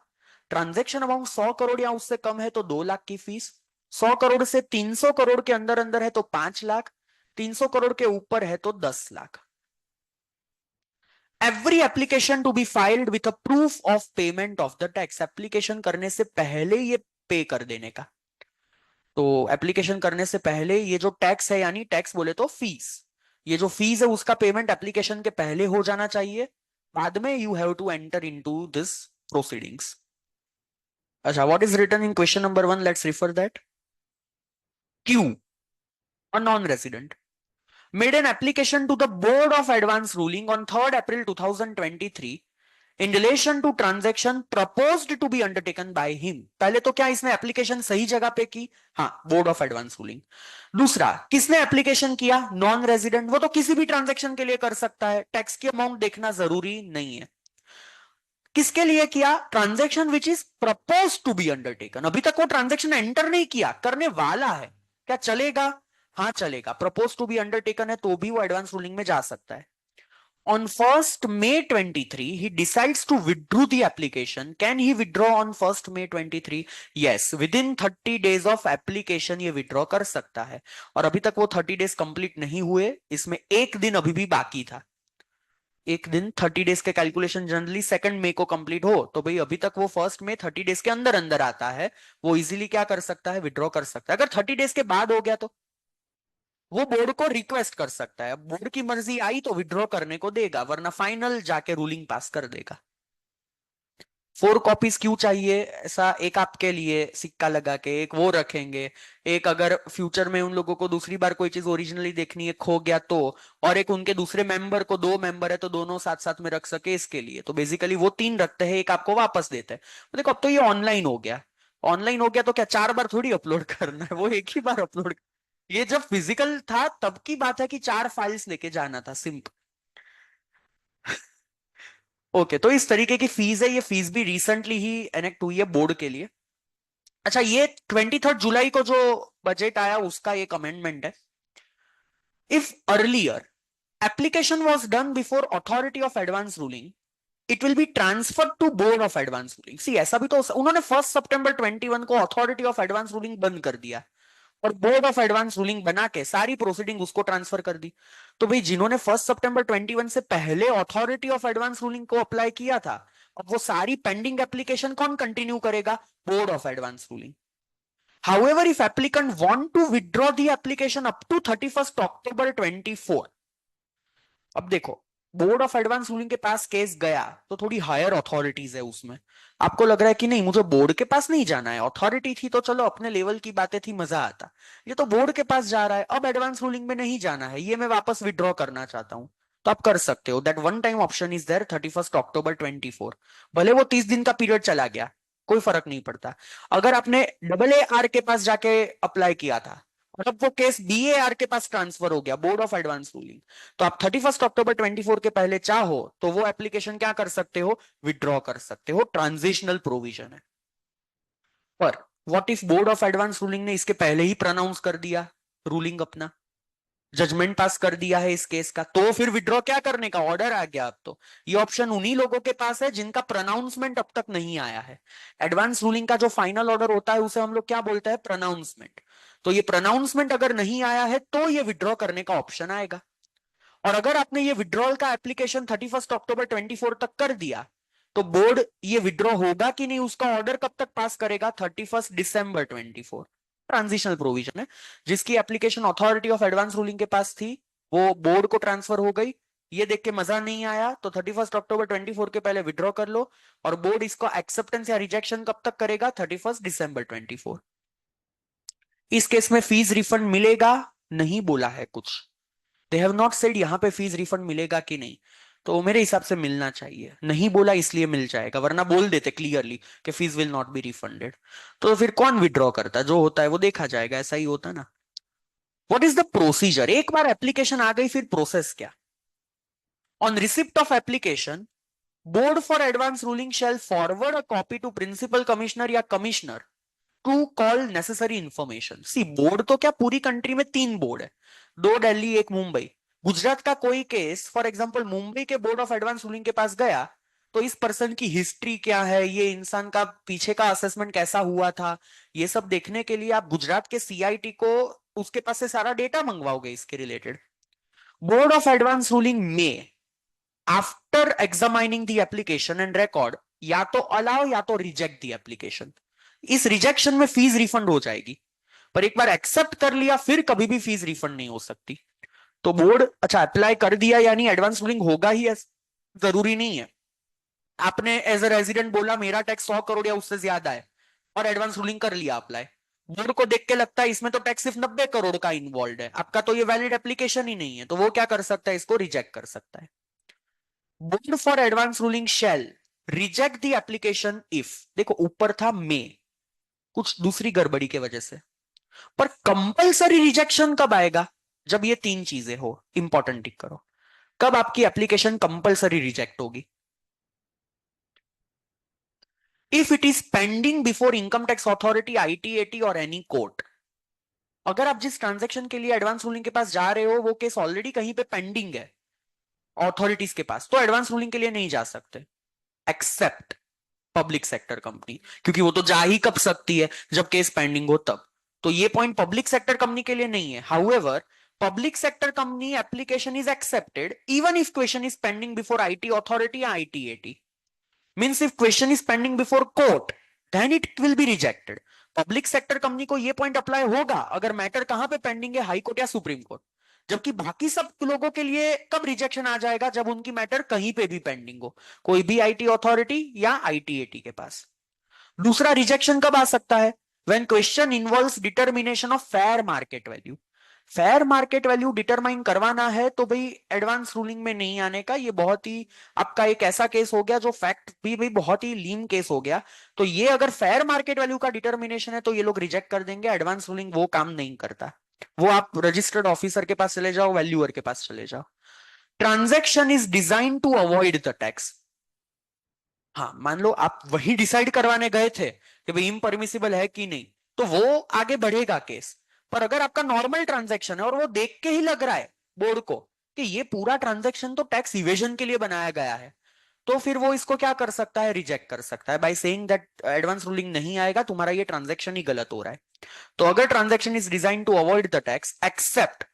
ट्रांजैक्शन अमाउंट 100 करोड़ या उससे कम है तो 2 लाख की फीस, 100 करोड़ से 300 करोड़ के अंदर अंदर है तो 5 लाख, 300 करोड़ के ऊपर है तो 10 lakh. Every application to be filed with a proof of payment of the tax, application करने से पहले ये पे कर देने का। तो एप्लीकेशन करने से पहले ये जो टैक्स है, यानी टैक्स बोले तो फीस, ये जो फीस है उसका पेमेंट एप्लीकेशन के पहले हो जाना चाहिए, बाद में you have to enter into this proceedings. अच्छा, what is written in question number 1, let's refer that. Q, a non resident made an application to the board of advance ruling on 3rd April 2023 in relation to transaction proposed to be undertaken by him. पहले तो क्या इसने एप्लीकेशन सही जगह पे की, हाँ, बोर्ड ऑफ एडवांस रूलिंग। दूसरा, किसने एप्लीकेशन किया, नॉन रेजिडेंट, वो तो किसी भी ट्रांजेक्शन के लिए कर सकता है, टैक्स की अमाउंट देखना जरूरी नहीं है। किसके लिए किया, transaction which is propose to be undertaken, अभी तक वो ट्रांजेक्शन एंटर नहीं किया, करने वाला है, क्या चलेगा, हाँ चलेगा, प्रपोज टू बी अंडरटेकन है तो भी वो एडवांस रूलिंग में जा सकता है। On 1st May 23, he decides to withdraw the application. Can he withdraw on 1st May 23? Yes, within 30 days of application ये withdraw कर सकता है। और अभी तक वो 30 days कंप्लीट नहीं हुए, इसमें एक दिन अभी भी बाकी था। एक दिन 30 डेज के कैलकुलेशन जनरली 2 मई को कंप्लीट हो, तो भाई अभी तक वो 1 में 30 डेज के अंदर अंदर आता है, वो इजीली क्या कर सकता है, विड्रॉ कर सकता है। अगर 30 डेज के बाद हो गया तो वो बोर्ड को रिक्वेस्ट कर सकता है, बोर्ड की मर्जी आई तो विड्रॉ करने को देगा, वरना फाइनल जाके रूलिंग पास कर देगा। 4 कॉपीज क्यों चाहिए, ऐसा एक आपके लिए सिक्का लगा के, एक वो रखेंगे, एक अगर फ्यूचर में उन लोगों को दूसरी बार कोई चीज ओरिजिनली देखनी है, खो गया तो, और एक उनके दूसरे मेंबर को, 2 मेंबर है तो दोनों साथ साथ में रख सके इसके लिए, तो बेसिकली वो 3 रखते हैं, एक आपको वापस देते हैं। तो देखो अब तो ये ऑनलाइन हो गया, ऑनलाइन हो गया तो क्या 4 बार थोड़ी अपलोड करना है, वो एक ही बार अपलोड। ये जब फिजिकल था तब की बात है कि 4 फाइल्स लेके जाना था, सिंपल। ओके, तो इस तरीके की फीस है, ये फीस भी रिसेंटली ही एनेक्ट हुई है बोर्ड के लिए। अच्छा, ये 23 जुलाई को जो बजट आया उसका एक अमेंडमेंट है। If earlier application was done before authority of advance ruling, it will be transfer to board of advance ruling. See, ऐसा भी तो उन्होंने 1 सितंबर 21 को अथॉरिटी ऑफ एडवांस रूलिंग बंद कर दिया और बोर्ड ऑफ एडवांस रूलिंग बना के सारी प्रोसीडिंग उसको ट्रांसफर कर दी। तो भाई जिन्होंने 1 सितंबर 21 से पहले अथॉरिटी ऑफ एडवांस रूलिंग को अप्लाई किया था, अब वो सारी पेंडिंग एप्लीकेशन कौन कंटिन्यू करेगा, board of advance ruling. However, if applicant want to withdraw the application up to 31st October 24, अब देखो, बोर्ड ऑफ एडवांस रूलिंग के पास केस गया तो थोड़ी हायर अथॉरिटीज है उसमें, आपको लग रहा है कि नहीं मुझे बोर्ड के पास नहीं जाना है, अथॉरिटी थी तो चलो अपने लेवल की बातें थी, मजा आता, ये तो बोर्ड के पास जा रहा है, अब एडवांस रूलिंग में नहीं जाना है, ये मैं वापस विड्रॉ करना चाहता हूं, तो आप कर सकते हो, that one time option is there 31 October 24। भले वो 30 दिन का पीरियड चला गया, कोई फर्क नहीं पड़ता। अगर आपने AA के पास जाके अप्लाई किया था और अब वो केस BAR के पास ट्रांसफर हो गया, बोर्ड ऑफ एडवांस रूलिंग, तो आप 31 अक्टूबर 24 के पहले चाहो तो वो एप्लीकेशन क्या कर सकते हो, विड्रॉ कर सकते हो, ट्रांजिशनल प्रोविजन है। पर what if board of advance ruling ने इसके पहले ही प्रोनाउंस कर दिया रूलिंग, अपना जजमेंट पास कर दिया है इस केस का, तो फिर विड्रॉ क्या करने का ऑर्डर आ गया। अब तो ये ऑप्शन उन्हीं लोगों के पास है जिनका प्रोनाउंसमेंट अब तक नहीं आया है। एडवांस रूलिंग का जो फाइनल ऑर्डर होता है उसे हम लोग क्या बोलते हैं, प्रोनाउंसमेंट। तो ये प्रोनाउंसमेंट अगर नहीं आया है तो ये विड्रॉ करने का ऑप्शन आएगा। और अगर आपने ये विड्रॉल का एप्लीकेशन 31 अक्टूबर 24 तक कर दिया, तो बोर्ड ये विड्रॉ होगा कि नहीं उसका ऑर्डर कब तक पास करेगा, 31 दिसंबर 24। ट्रांजिशनल प्रोविजन है, जिसकी application authority of advance ruling के पास थी वो बोर्ड को ट्रांसफर हो गई, ये देख के मजा नहीं आया तो 31 अक्टूबर 24 के पहले विड्रॉ कर लो, और बोर्ड इसको एक्सेप्टेंस या रिजेक्शन कब तक करेगा, 31 दिसंबर 24। इस केस में फीस रिफंड मिलेगा, नहीं बोला है कुछ, दे हैव नॉट सेड यहां पे फीस रिफंड मिलेगा कि नहीं, तो मेरे हिसाब से मिलना चाहिए, नहीं बोला इसलिए मिल जाएगा, वरना बोल देते क्लियरली कि fees will not be refunded, तो फिर कौन विड्रॉ करता है, जो होता है वो देखा जाएगा, ऐसा ही होता ना। व्हाट इज द प्रोसीजर, एक बार एप्लीकेशन आ गई फिर प्रोसेस क्या। On receipt of application, board for advance ruling shall forward a copy to principal commissioner या commissioner to call necessary information. See, board तो क्या पूरी कंट्री में 3 बोर्ड है, 2 दिल्ली 1 मुंबई। गुजरात का कोई केस फॉर एग्जांपल मुंबई के बोर्ड ऑफ एडवांस रूलिंग के पास गया, तो इस पर्सन की हिस्ट्री क्या है, ये इंसान का पीछे का असेसमेंट कैसा हुआ था, ये सब देखने के लिए आप गुजरात के CIT को उसके पास से सारा डेटा मंगवाओगे इसके related. Board of advance ruling में after examining the application and record या तो अलाउ या तो रिजेक्ट द एप्लीकेशन। इस रिजेक्शन में फीस रिफंड हो जाएगी, पर एक बार एक्सेप्ट कर लिया फिर कभी भी फीस रिफंड नहीं हो सकती। तो बोर्ड, अच्छा अप्लाई कर दिया यानी एडवांस रूलिंग होगा ही, जरूरी नहीं है। आपने एज ए रेजिडेंट बोला मेरा टैक्स 100 करोड़ या उससे ज्यादा है और एडवांस रूलिंग कर लिया अप्लाई, बोर्ड को देख के लगता है इसमें तो टैक्स सिर्फ 90 करोड़ का इन्वॉल्व है, आपका तो ये वैलिड एप्लीकेशन ही नहीं है, तो वो क्या कर सकता है, इसको रिजेक्ट कर सकता है। Board for advance ruling shall reject the application if, देखो ऊपर था मे, कुछ दूसरी गड़बड़ी के वजह से, पर कंपलसरी रिजेक्शन कब आएगा? जब ये तीन चीजें हो, इंपॉर्टेंट टिक करो, कब आपकी एप्लीकेशन कंपलसरी रिजेक्ट होगी? If it is pending before income tax authority, ITAT और एनी कोर्ट। अगर आप जिस ट्रांजैक्शन के लिए एडवांस रूलिंग के पास जा रहे हो वो केस ऑलरेडी कहीं पे पेंडिंग है अथॉरिटीज के पास, तो एडवांस रूलिंग के लिए नहीं जा सकते, एक्सेप्ट पब्लिक सेक्टर कंपनी, क्योंकि वो तो जा ही कब सकती है जब केस पेंडिंग हो तब। तो ये पॉइंट पब्लिक सेक्टर कंपनी के लिए नहीं है। However, public sector company application is accepted even if question is pending before IT authority या ITAT. Means if question is pending before court then it will be rejected. Public sector company को यह पॉइंट अप्लाई होगा अगर मैटर कहां पे पेंडिंग है, हाई कोर्ट या सुप्रीम कोर्ट। जबकि बाकी सब लोगों के लिए कब रिजेक्शन आ जाएगा? जब उनकी मैटर कहीं पे भी पेंडिंग हो, कोई भी आईटी अथॉरिटी या आईटीएटी के पास। दूसरा रिजेक्शन कब आ सकता है? When question involves determination of fair market value. Fair market value determine करवाना है तो भाई एडवांस रूलिंग में नहीं आने का, ये बहुत ही आपका एक ऐसा केस हो गया जो फैक्ट भी भाई बहुत ही लीन केस हो गया। तो ये अगर फेयर मार्केट वैल्यू का डिटर्मिनेशन है तो ये लोग रिजेक्ट कर देंगे, एडवांस रूलिंग वो काम नहीं करता। वो आप रजिस्टर्ड ऑफिसर के पास चले जाओ, वैल्यूअर के पास चले जाओ। Transaction is design to avoid the tax. हाँ, मान लो आप वही डिसाइड करवाने गए थे कि भाई इम्परमिसिबल है कि नहीं, तो वो आगे बढ़ेगा केस। पर अगर आपका नॉर्मल ट्रांजैक्शन है और वो देख के ही लग रहा है बोर्ड को कि ये पूरा ट्रांजैक्शन तो टैक्स इवेजन के लिए बनाया गया है, तो फिर वो इसको क्या कर सकता है? रिजेक्ट कर सकता है by saying that advance ruling नहीं आएगा, तुम्हारा ये ट्रांजैक्शन ही गलत हो रहा है। तो अगर transaction is design to avoid the tax except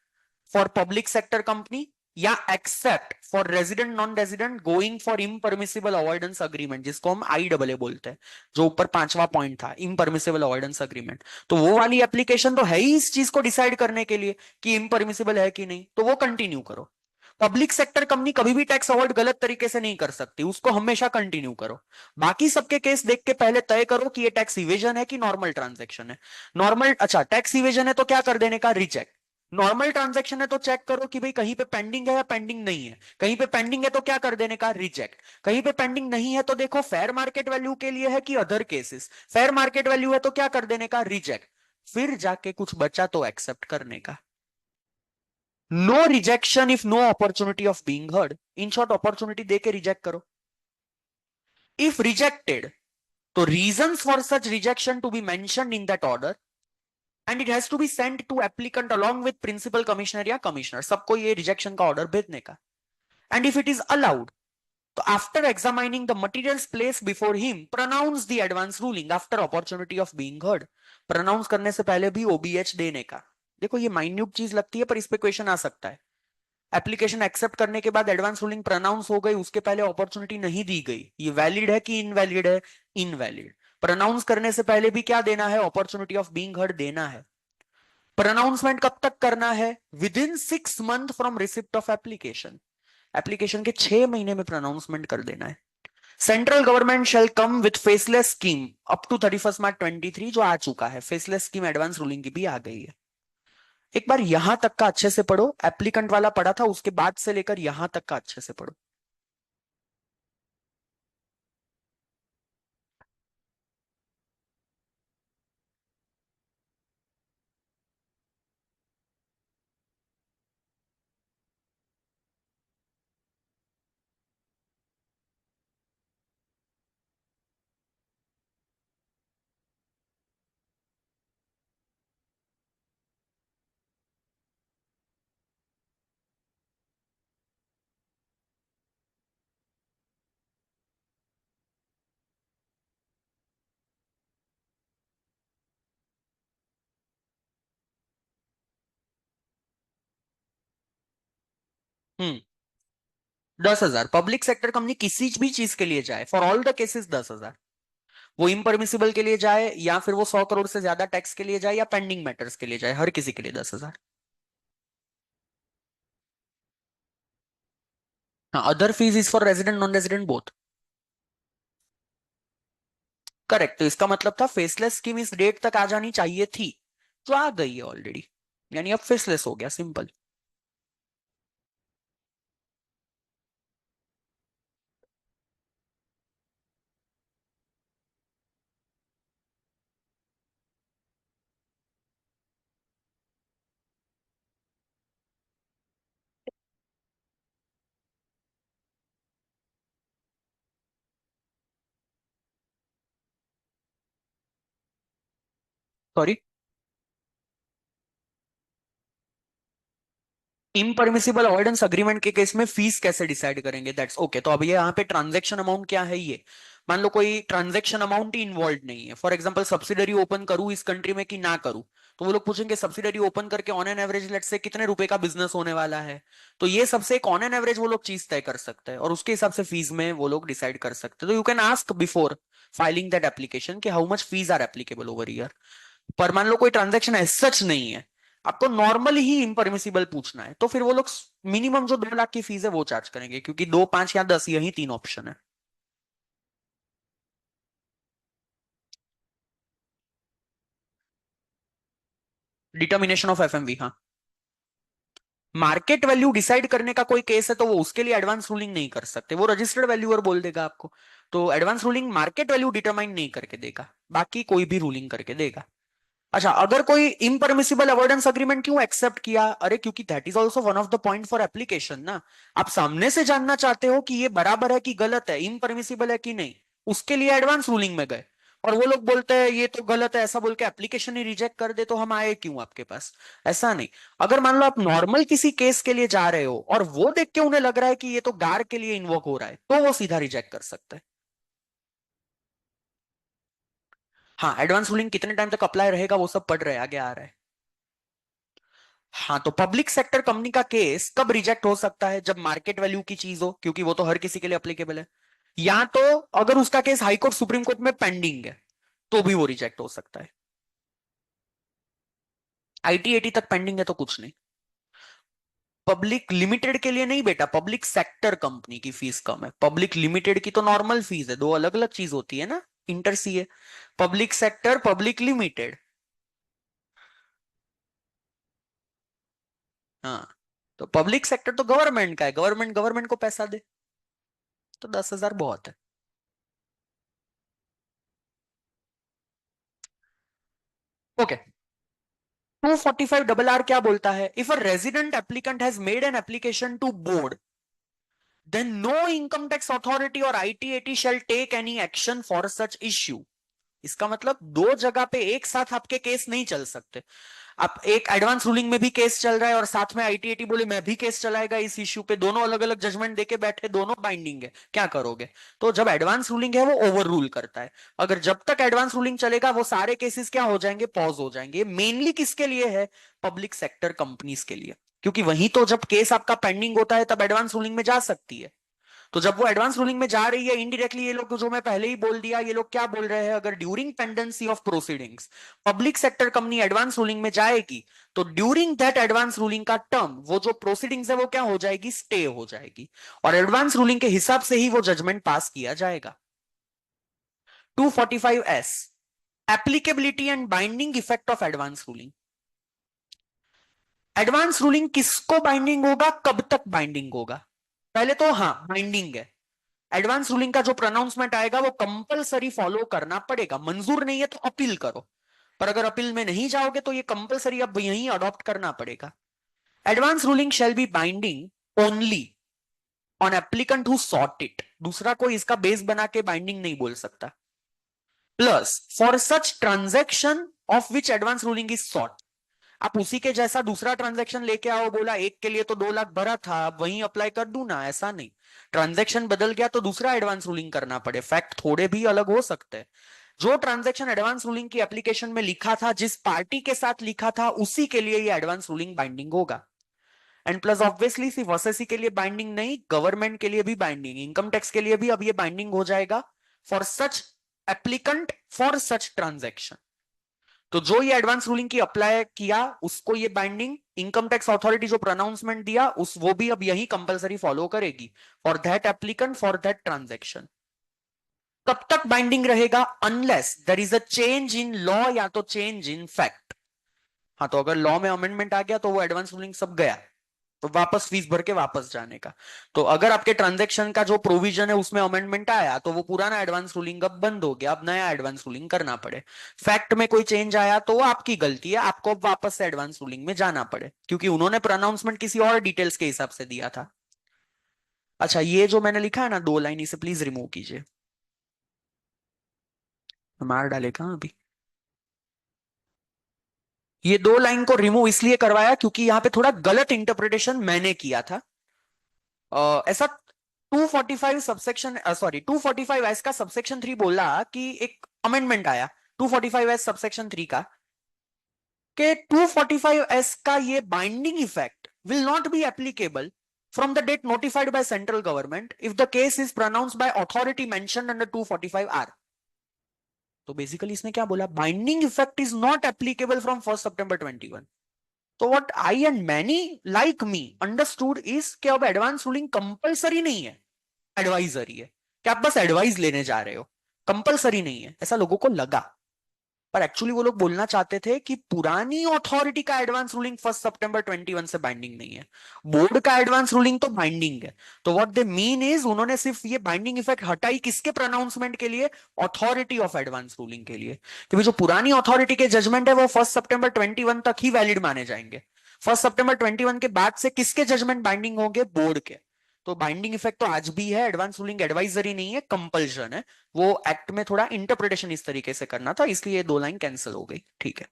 for public sector company या except for resident non resident going for impermissible avoidance agreement, जिसको हम IAA बोलते हैं, जो ऊपर पांचवा पॉइंट था, इम्परमिसिबल अवॉइडेंस अग्रीमेंट। तो वो वाली एप्लीकेशन तो है ही इस चीज को डिसाइड करने के लिए कि इम्परमिसिबल है कि नहीं, तो वो कंटिन्यू करो। पब्लिक सेक्टर कंपनी कभी भी टैक्स अवॉइड गलत तरीके से नहीं कर सकती, उसको हमेशा कंटिन्यू करो। बाकी सबके केस देख के पहले तय करो कि ये टैक्स इवेजन है कि नॉर्मल ट्रांजेक्शन है। नॉर्मल, अच्छा टैक्स इवेजन है तो क्या कर देने का? रिजेक्ट। नॉर्मल ट्रांजैक्शन है तो चेक करो कि भाई कहीं पे पेंडिंग है या पेंडिंग नहीं है। कहीं पे पेंडिंग है तो क्या कर देने का? रिजेक्ट। कहीं पे पेंडिंग नहीं है तो देखो फेयर मार्केट वैल्यू के लिए है कि other cases, fair market value है तो क्या कर देने का? रिजेक्ट। फिर जाके कुछ बचा तो एक्सेप्ट करने का। No rejection if no opportunity of being heard. In short opportunity देके रिजेक्ट करो। इफ रिजेक्टेड, तो reasons for such rejection to be mentioned in that order and it has to be sent to applicant along with principal commissioner या कमिश्नर, सबको ये रिजेक्शन का ऑर्डर भेजने का। And if it is allowed, तो after examining the materials place before him pronounce the advance ruling after opportunity of being heard. Pronounce करने से पहले भी OBH देने का। देखो ये माइन्यूट चीज लगती है पर इस पे क्वेश्चन आ सकता है। एप्लीकेशन एक्सेप्ट करने के बाद एडवांस रूलिंग प्रोनाउंस हो गई, उसके पहले अपॉर्चुनिटी नहीं दी गई, ये वैलिड है कि इनवैलिड है? इनवैलिड। प्रोनाउंस करने से पहले भी क्या देना है? अपॉर्चुनिटी ऑफ बीइंग हर्ड देना है। प्रोनाउंसमेंट कब तक करना है? Within 6 month from receipt of application. Application के 6 महीने में प्रोनाउंसमेंट कर देना है। Central government shall come with faceless scheme up to 31 March 23, जो आ चुका है, फेसलेस स्कीम एडवांस रूलिंग की भी आ गई है। एक बार यहां तक का अच्छे से पढ़ो, एप्लीकेंट वाला पढ़ा था, उसके बाद से लेकर यहां तक का अच्छे से पढ़ो। हम्म 10,000 पब्लिक सेक्टर कंपनी किसी भी चीज के लिए जाए, फॉर ऑल द केसेस 10,000। वो इम्परमिसिबल के लिए जाए या फिर वो 100 करोड़ से ज्यादा टैक्स के लिए जाए या पेंडिंग मैटर्स के लिए जाए, हर किसी के लिए 10,000। हाँ, other fees is for resident non resident both. Correct, तो इसका मतलब था फेसलेस स्कीम इस डेट तक आ जानी चाहिए थी, जो आ गई है ऑलरेडी, यानी अब फेसलेस हो गया, सिंपल। सॉरी, इम्परमिसिबल अवॉइडेंस अग्रीमेंट के केस में फीस कैसे डिसाइड करेंगे, दैट्स ओके। तो अब ये यहाँ पे ट्रांजैक्शन अमाउंट क्या है, ये मान लो कोई ट्रांजैक्शन अमाउंट ही इन्वॉल्व नहीं है, फॉर एग्जांपल सब्सिडरी ओपन करूं इस कंट्री में कि ना करूं, तो वो लोग पूछेंगे सब्सिडरी ओपन करके ऑन एन एवरेज लेट से कितने रुपए का बिजनेस होने वाला है। तो ये सबसे एक ऑन एन एवरेज वो लोग चीज तय कर सकते हैं और उसके हिसाब से फीस में वो लोग डिसाइड कर सकते हैं। तो you can ask before filing that application कि how much fees are applicable over year. पर मान लो कोई ट्रांजेक्शन एज सच नहीं है, आपको नॉर्मली ही इम्परमिसिबल पूछना है, तो फिर वो लोग मिनिमम जो 2 लाख की फीस है वो चार्ज करेंगे, क्योंकि 2, 5 या 10 यही 3 ऑप्शन है। डिटर्मिनेशन ऑफ एफएमवी, हाँ। मार्केट वैल्यू डिसाइड करने का कोई केस है तो वो उसके लिए एडवांस रूलिंग नहीं कर सकते, वो रजिस्टर्ड वैल्यूअर बोल देगा आपको। तो advance ruling market value determine नहीं करके देगा, बाकी कोई भी रूलिंग करके देगा। अच्छा, अगर कोई इम्परमिसिबल अवॉइडेंस अग्रीमेंट क्यों एक्सेप्ट किया, अरे क्योंकि that is also one of the point for application ना। आप सामने से जानना चाहते हो कि ये बराबर है कि गलत है, इम्परमिसिबल है कि नहीं, उसके लिए एडवांस रूलिंग में गए, और वो लोग बोलते हैं ये तो गलत है, ऐसा बोल के एप्लीकेशन ही रिजेक्ट कर दे, तो हम आए क्यों आपके पास। ऐसा नहीं। अगर मान लो आप नॉर्मल किसी केस के लिए जा रहे हो और वो देख के उन्हें लग रहा है कि ये तो गार के लिए इन्वोक हो रहा है, तो वो सीधा रिजेक्ट कर सकते हैं। हाँ, एडवांस रूलिंग कितने टाइम तक अप्लाई रहेगा वो सब पढ़ रहे हैं, आगे आ रहा है। हाँ, तो पब्लिक सेक्टर कंपनी का केस कब रिजेक्ट हो सकता है, जब मार्केट वैल्यू की चीज हो, क्योंकि वो तो हर किसी के लिए अप्लीकेबल है। या तो अगर उसका case high court supreme court में पेंडिंग है, तो भी वो रिजेक्ट हो सकता है। आईटी एटी तक पेंडिंग है तो कुछ नहीं। पब्लिक लिमिटेड के लिए नहीं बेटा, पब्लिक सेक्टर कंपनी की फीस कम है, पब्लिक लिमिटेड की तो नॉर्मल फीस है, दो अलग अलग चीज होती है ना, इंटर सी है। Public sector, public limited. हाँ, तो पब्लिक सेक्टर तो गवर्नमेंट का है, गवर्नमेंट गवर्नमेंट को पैसा दे, तो 10,000 बहुत है। ओके। 245 RR क्या बोलता है, if a resident applicant has made an application to board, then no income tax authority और ITAT shall take any action for such issue. इसका मतलब दो जगह पे एक साथ आपके केस नहीं चल सकते। आप एक एडवांस रूलिंग में भी केस चल रहा है और साथ में आईटीएटी बोले मैं भी केस चलाएगा इस इश्यू पे, दोनों अलग अलग जजमेंट देके बैठे, दोनों बाइंडिंग है, क्या करोगे। तो जब एडवांस रूलिंग है वो ओवर रूल करता है। अगर जब तक एडवांस रूलिंग चलेगा वो सारे केसेस क्या हो जाएंगे, पॉज हो जाएंगे। मेनली किसके लिए है, पब्लिक सेक्टर कंपनीज के लिए, क्योंकि वहीं तो जब केस आपका पेंडिंग होता है तब एडवांस रूलिंग में जा सकती है। तो जब वो एडवांस रूलिंग में जा रही है इनडायरेक्टली, ये लोग जो मैं पहले ही बोल दिया, ये लोग क्या बोल रहे हैं, अगर during pendency of proceedings public sector company advance ruling में जाएगी, तो ड्यूरिंग दैट एडवांस रूलिंग का टर्म वो जो प्रोसीडिंग्स है वो क्या हो जाएगी, स्टे हो जाएगी, और एडवांस रूलिंग के हिसाब से ही वो जजमेंट पास किया जाएगा। 245S, applicability and binding effect of advance ruling. Advance ruling किसको बाइंडिंग होगा, कब तक बाइंडिंग होगा। पहले तो हाँ बाइंडिंग है, एडवांस रूलिंग का जो प्रोनाउंसमेंट आएगा वो कंपलसरी फॉलो करना पड़ेगा, मंजूर नहीं है तो अपील करो, पर अगर अपील में नहीं जाओगे तो ये कंपलसरी अब यही अडॉप्ट करना पड़ेगा। Advance ruling shall be binding only on applicant who sought it, दूसरा कोई इसका बेस बना के बाइंडिंग नहीं बोल सकता। Plus for such transaction of which advance ruling is sought, आप उसी के जैसा दूसरा ट्रांजैक्शन लेके आओ, बोला एक के लिए तो 2 लाख भरा था अब वहीं अप्लाई कर दूं ना, ऐसा नहीं। ट्रांजैक्शन बदल गया तो दूसरा एडवांस रूलिंग करना पड़े, फैक्ट थोड़े भी अलग हो सकते हैं। जो ट्रांजैक्शन एडवांस रूलिंग की एप्लीकेशन में लिखा था, जिस पार्टी के साथ लिखा था, उसी के लिए ये एडवांस रूलिंग बाइंडिंग होगा। एंड प्लस ऑब्वियसली सिर्फ एसएससी के लिए बाइंडिंग नहीं, गवर्नमेंट के लिए भी बाइंडिंग, इनकम टैक्स के लिए भी अब ये बाइंडिंग हो जाएगा for such applicant for such transaction. तो जो ये एडवांस रूलिंग की अप्लाई किया उसको ये बाइंडिंग, इनकम टैक्स अथॉरिटी जो प्रोनाउंसमेंट दिया उस वो भी अब यही कंपलसरी फॉलो करेगी for that applicant for that transaction. तब तक बाइंडिंग रहेगा unless there is a change in law या तो चेंज इन फैक्ट। हाँ, तो अगर लॉ में अमेंडमेंट आ गया तो वो एडवांस रूलिंग सब गया, तो वापस फीस भर के वापस जाने का। तो अगर आपके ट्रांजैक्शन का जो प्रोविजन है उसमें अमेंडमेंट आया तो वो पुराना एडवांस रूलिंग अब बंद हो गया, अब नया एडवांस रूलिंग करना पड़े। फैक्ट में कोई चेंज आया तो वो आपकी गलती है, आपको अब वापस से एडवांस रूलिंग में जाना पड़े, क्योंकि उन्होंने प्रोनाउंसमेंट किसी और डिटेल्स के हिसाब से दिया था। अच्छा, ये जो मैंने लिखा है ना 2 लाइन, इसे प्लीज रिमूव कीजिए, मार डाले कहाँ अभी। ये दो लाइन को रिमूव इसलिए करवाया क्योंकि यहां पे थोड़ा गलत इंटरप्रिटेशन मैंने किया था। ऐसा 245 सबसेक्शन सॉरी 245 एस का सबसेक्शन 3 बोला कि एक अमेंडमेंट आया 245 एस सबसेक्शन 3 का कि 245 एस का ये binding effect will not be applicable from the date notified by central government if the case is pronounced by authority mentioned under 245R। तो बेसिकली इसने क्या बोला, binding effect is not applicable from 1 सितंबर 2021। तो what I and many like me understood is कि अब एडवांस रूलिंग कंपलसरी नहीं है, एडवाइजरी है, कि आप बस एडवाइस लेने जा रहे हो, कंपलसरी नहीं है, ऐसा लोगों को लगा। पर एक्चुअली वो लोग बोलना चाहते थे कि पुरानी अथॉरिटी का एडवांस रूलिंग 1 सितंबर 2021 से बाइंडिंग नहीं है, बोर्ड का एडवांस रूलिंग तो बाइंडिंग है। तो व्हाट दे मीन इज उन्होंने सिर्फ ये बाइंडिंग इफेक्ट हटाई किसके प्रोनाउंसमेंट के लिए, अथॉरिटी ऑफ एडवांस रूलिंग के लिए, क्योंकि जो पुरानी अथॉरिटी के जजमेंट है वो 1 सितंबर 2021 तक ही वैलिड माने जाएंगे। 1 सितंबर 2021 के बाद से किसके जजमेंट बाइंडिंग होंगे, बोर्ड के। तो बाइंडिंग इफेक्ट तो आज भी है, एडवांस रूलिंग एडवाइजरी नहीं है, कंपल्शन है। वो एक्ट में थोड़ा इंटरप्रिटेशन इस तरीके से करना था, इसलिए दो लाइन कैंसिल हो गई, ठीक है।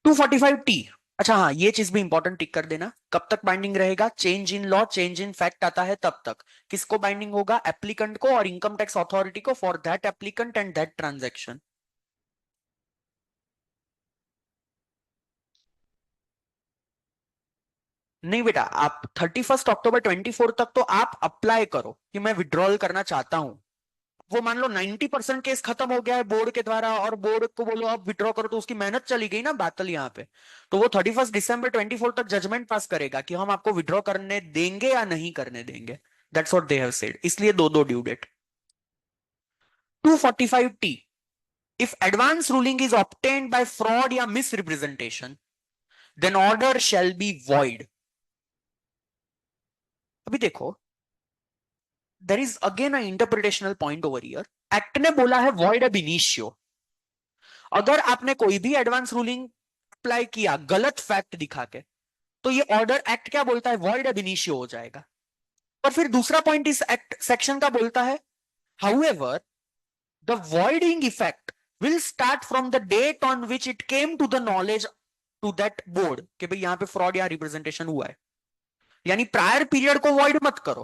245T, अच्छा हाँ ये चीज भी इंपॉर्टेंट टिक कर देना, कब तक बाइंडिंग रहेगा, change in law change in fact आता है तब तक। किसको बाइंडिंग होगा, एप्लीकेंट को और इनकम टैक्स अथॉरिटी को for that applicant and that transaction. नहीं बेटा, आप 31 अक्टूबर 24 तक तो आप अप्लाई करो कि मैं विड्रॉल करना चाहता हूं। वो मान लो 90% केस खत्म हो गया है बोर्ड के द्वारा और बोर्ड को बोलो अब विड्रॉ करो, तो उसकी मेहनत चली गई ना बातल यहाँ पे। तो वो 31 दिसंबर 24 तक जजमेंट पास करेगा कि हम आपको विड्रॉ करने देंगे या नहीं करने देंगे। That's what they have said, इसलिए दो दो due date. 245T, if advance ruling is obtained by fraud या misrepresentation then order shall be void. अभी देखो, there is again a interpretational point over here. Act ने बोला है वॉइड अब इनिशियो, अगर आपने कोई भी एडवांस रूलिंग अप्लाई किया गलत फैक्ट दिखा के, तो ये ऑर्डर एक्ट क्या बोलता है, वॉइड अब इनिशियो हो जाएगा। और फिर दूसरा पॉइंट इस एक्ट सेक्शन का बोलता है, however the voiding effect will start from the date on which it came to the knowledge to that board कि भाई यहां पे फ्रॉड या रिप्रेजेंटेशन हुआ है। यानी प्रायर पीरियड को वॉइड मत करो,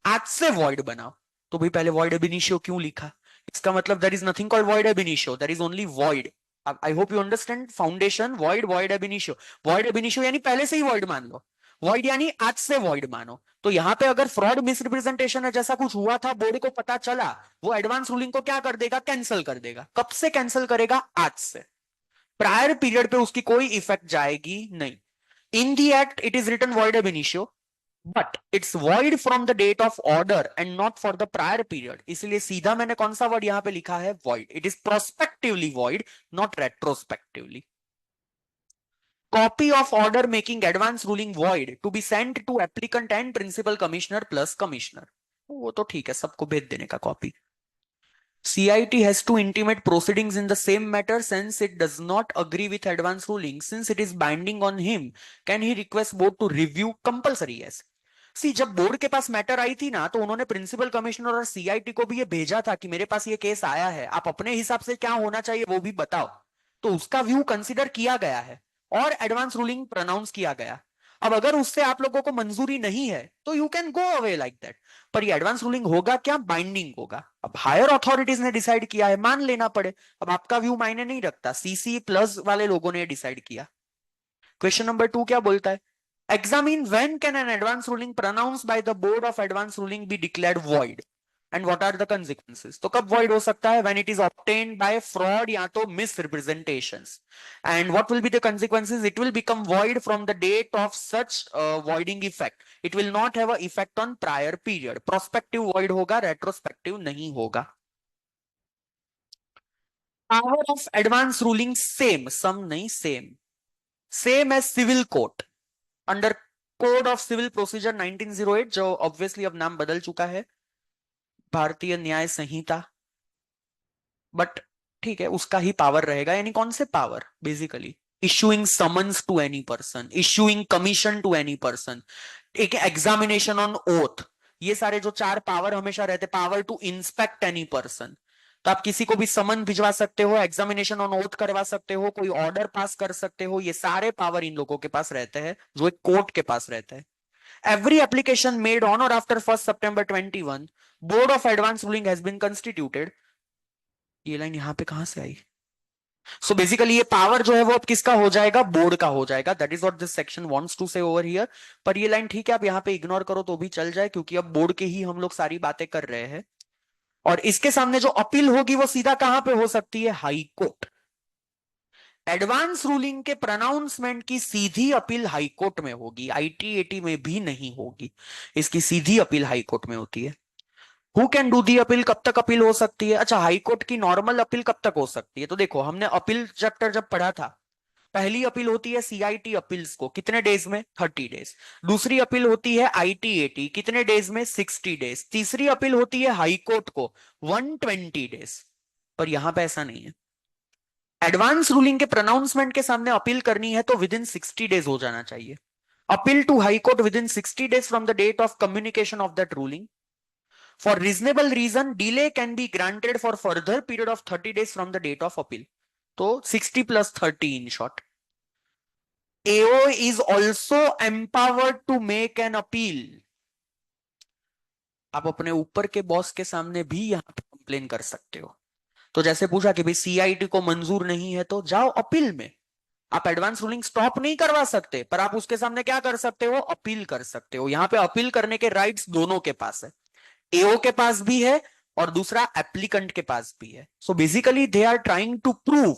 आज से वॉइड बनाओ। तो भाई पहले वॉइड अब इनिशियो क्यों लिखा, इसका मतलब there is nothing called void ab initio, there is only void. I hope you understand foundation, void void ab initio. Void ab initio यानी पहले से ही वॉइड मान लो, वॉइड यानी आज से वॉइड मानो। तो यहां पे अगर फ्रॉड मिसरिप्रेजेंटेशन है जैसा कुछ हुआ था, बोर्ड को पता चला, वो एडवांस रूलिंग को क्या कर देगा, कैंसिल कर देगा। कब से कैंसिल करेगा, आज से। प्रायर पीरियड पे उसकी कोई इफेक्ट जाएगी नहीं। In the act it is written void ab initio, but it's void from the date of order and not for the prior period. इसलिए सीधा मैंने कौन सा वर्ड यहां पे लिखा है, void. It is prospectively void, not retrospectively. Copy of order making advance ruling void to be sent to applicant and principal commissioner plus commissioner. वो तो ठीक है, सबको भेज देने का copy. CIT has to intimate proceedings in the same matter since it does not agree with advance ruling. Since it is binding on him, can he request board to review compulsory? Yes. सी जब बोर्ड के पास मैटर आई थी ना, तो उन्होंने प्रिंसिपल कमिश्नर और CIT को भी ये भेजा था कि मेरे पास ये केस आया है, आप अपने हिसाब से क्या होना चाहिए वो भी बताओ। तो उसका व्यू कंसिडर किया गया है और एडवांस रूलिंग प्रोनाउंस किया गया। अब अगर उससे आप लोगों को मंजूरी नहीं है तो you can go away like that. पर ये एडवांस रूलिंग होगा क्या, बाइंडिंग होगा। अब हायर अथॉरिटीज ने डिसाइड किया है, मान लेना पड़े। अब आपका व्यू मायने नहीं रखता, CC प्लस वाले लोगों ने डिसाइड किया। क्वेश्चन नंबर 2 क्या बोलता है, examine when can an advance ruling pronounced by the board of advance ruling be declared void and what are the consequences. तो कब वॉइड हो सकता है, when it is obtained by fraud या तो misrepresentations. And what will be the consequences, it will become void from the date of such voiding effect. It will not have a effect on prior period. Prospective void होगा, रेट्रोस्पेक्टिव नहीं होगा। Power of advance ruling same, सम नहीं same, same as civil court under code of civil procedure 1908, जो ऑब्वियसली अब नाम बदल चुका है, भारतीय न्याय संहिता। बट ठीक है, उसका ही पावर रहेगा। यानी कौन से power, basically issuing summons to any person, issuing commission to any person, एक एग्जामिनेशन ऑन ओथ, ये सारे जो चार पावर हमेशा रहते, power to inspect any person, तो आप किसी को भी समन भिजवा सकते हो, एग्जामिनेशन ऑन ओथ करवा सकते हो, कोई ऑर्डर पास कर सकते हो, ये सारे पावर इन लोगों के पास रहते हैं जो एक कोर्ट के पास रहता है। Every application made on or after 1st September 21, Board of Advance Ruling has been constituted. ये लाइन यहां पे कहां से आई? सो बेसिकली ये पावर जो है वो अब किसका हो जाएगा? बोर्ड का हो जाएगा। That is what this section wants to say over here. पर ये लाइन ठीक है, आप यहां पे इग्नोर करो तो भी चल जाए, क्योंकि अब बोर्ड के ही हम लोग सारी बातें कर रहे हैं। और इसके सामने जो अपील होगी वो सीधा कहां पे हो सकती है? High court. एडवांस रूलिंग के प्रोनाउंसमेंट की सीधी अपील हाई कोर्ट में होगी, आईटीएटी में भी नहीं होगी। इसकी सीधी अपील हाई कोर्ट में होती है। Who can do the appeal? कब तक अपील हो सकती है? अच्छा, हाई कोर्ट की नॉर्मल अपील कब तक हो सकती है? तो देखो, हमने अपील चैप्टर जब पढ़ा था, पहली अपील होती है सीआईटी अपील्स को, कितने डेज में? 30 डेज। दूसरी अपील होती है आईटीएटी, कितने डेज में? 60 डेज। तीसरी अपील होती है हाई कोर्ट को, 120 डेज। पर यहां पे ऐसा नहीं है। एडवांस रूलिंग के प्रोनाउंसमेंट के सामने अपील करनी है तो विद इन 60 डेज हो जाना चाहिए। Appeal to high court within 60 days from the date of communication of that ruling. For reasonable reason, delay can be granted for further period of 30 days from the date of appeal. तो 60 plus 30 in short. AO is also empowered to make an appeal. आप अपने ऊपर के बॉस के सामने भी यहां पे कंप्लेन कर सकते हो। तो जैसे पूछा कि भाई सीआईटी को मंजूर नहीं है तो जाओ अपील में। आप एडवांस रूलिंग स्टॉप नहीं करवा सकते, पर आप उसके सामने क्या कर सकते हो? अपील कर सकते हो। यहां पे अपील करने के राइट्स दोनों के पास है, एओ के पास भी है और दूसरा एप्लीकेंट के पास भी है। So basically they are trying to prove,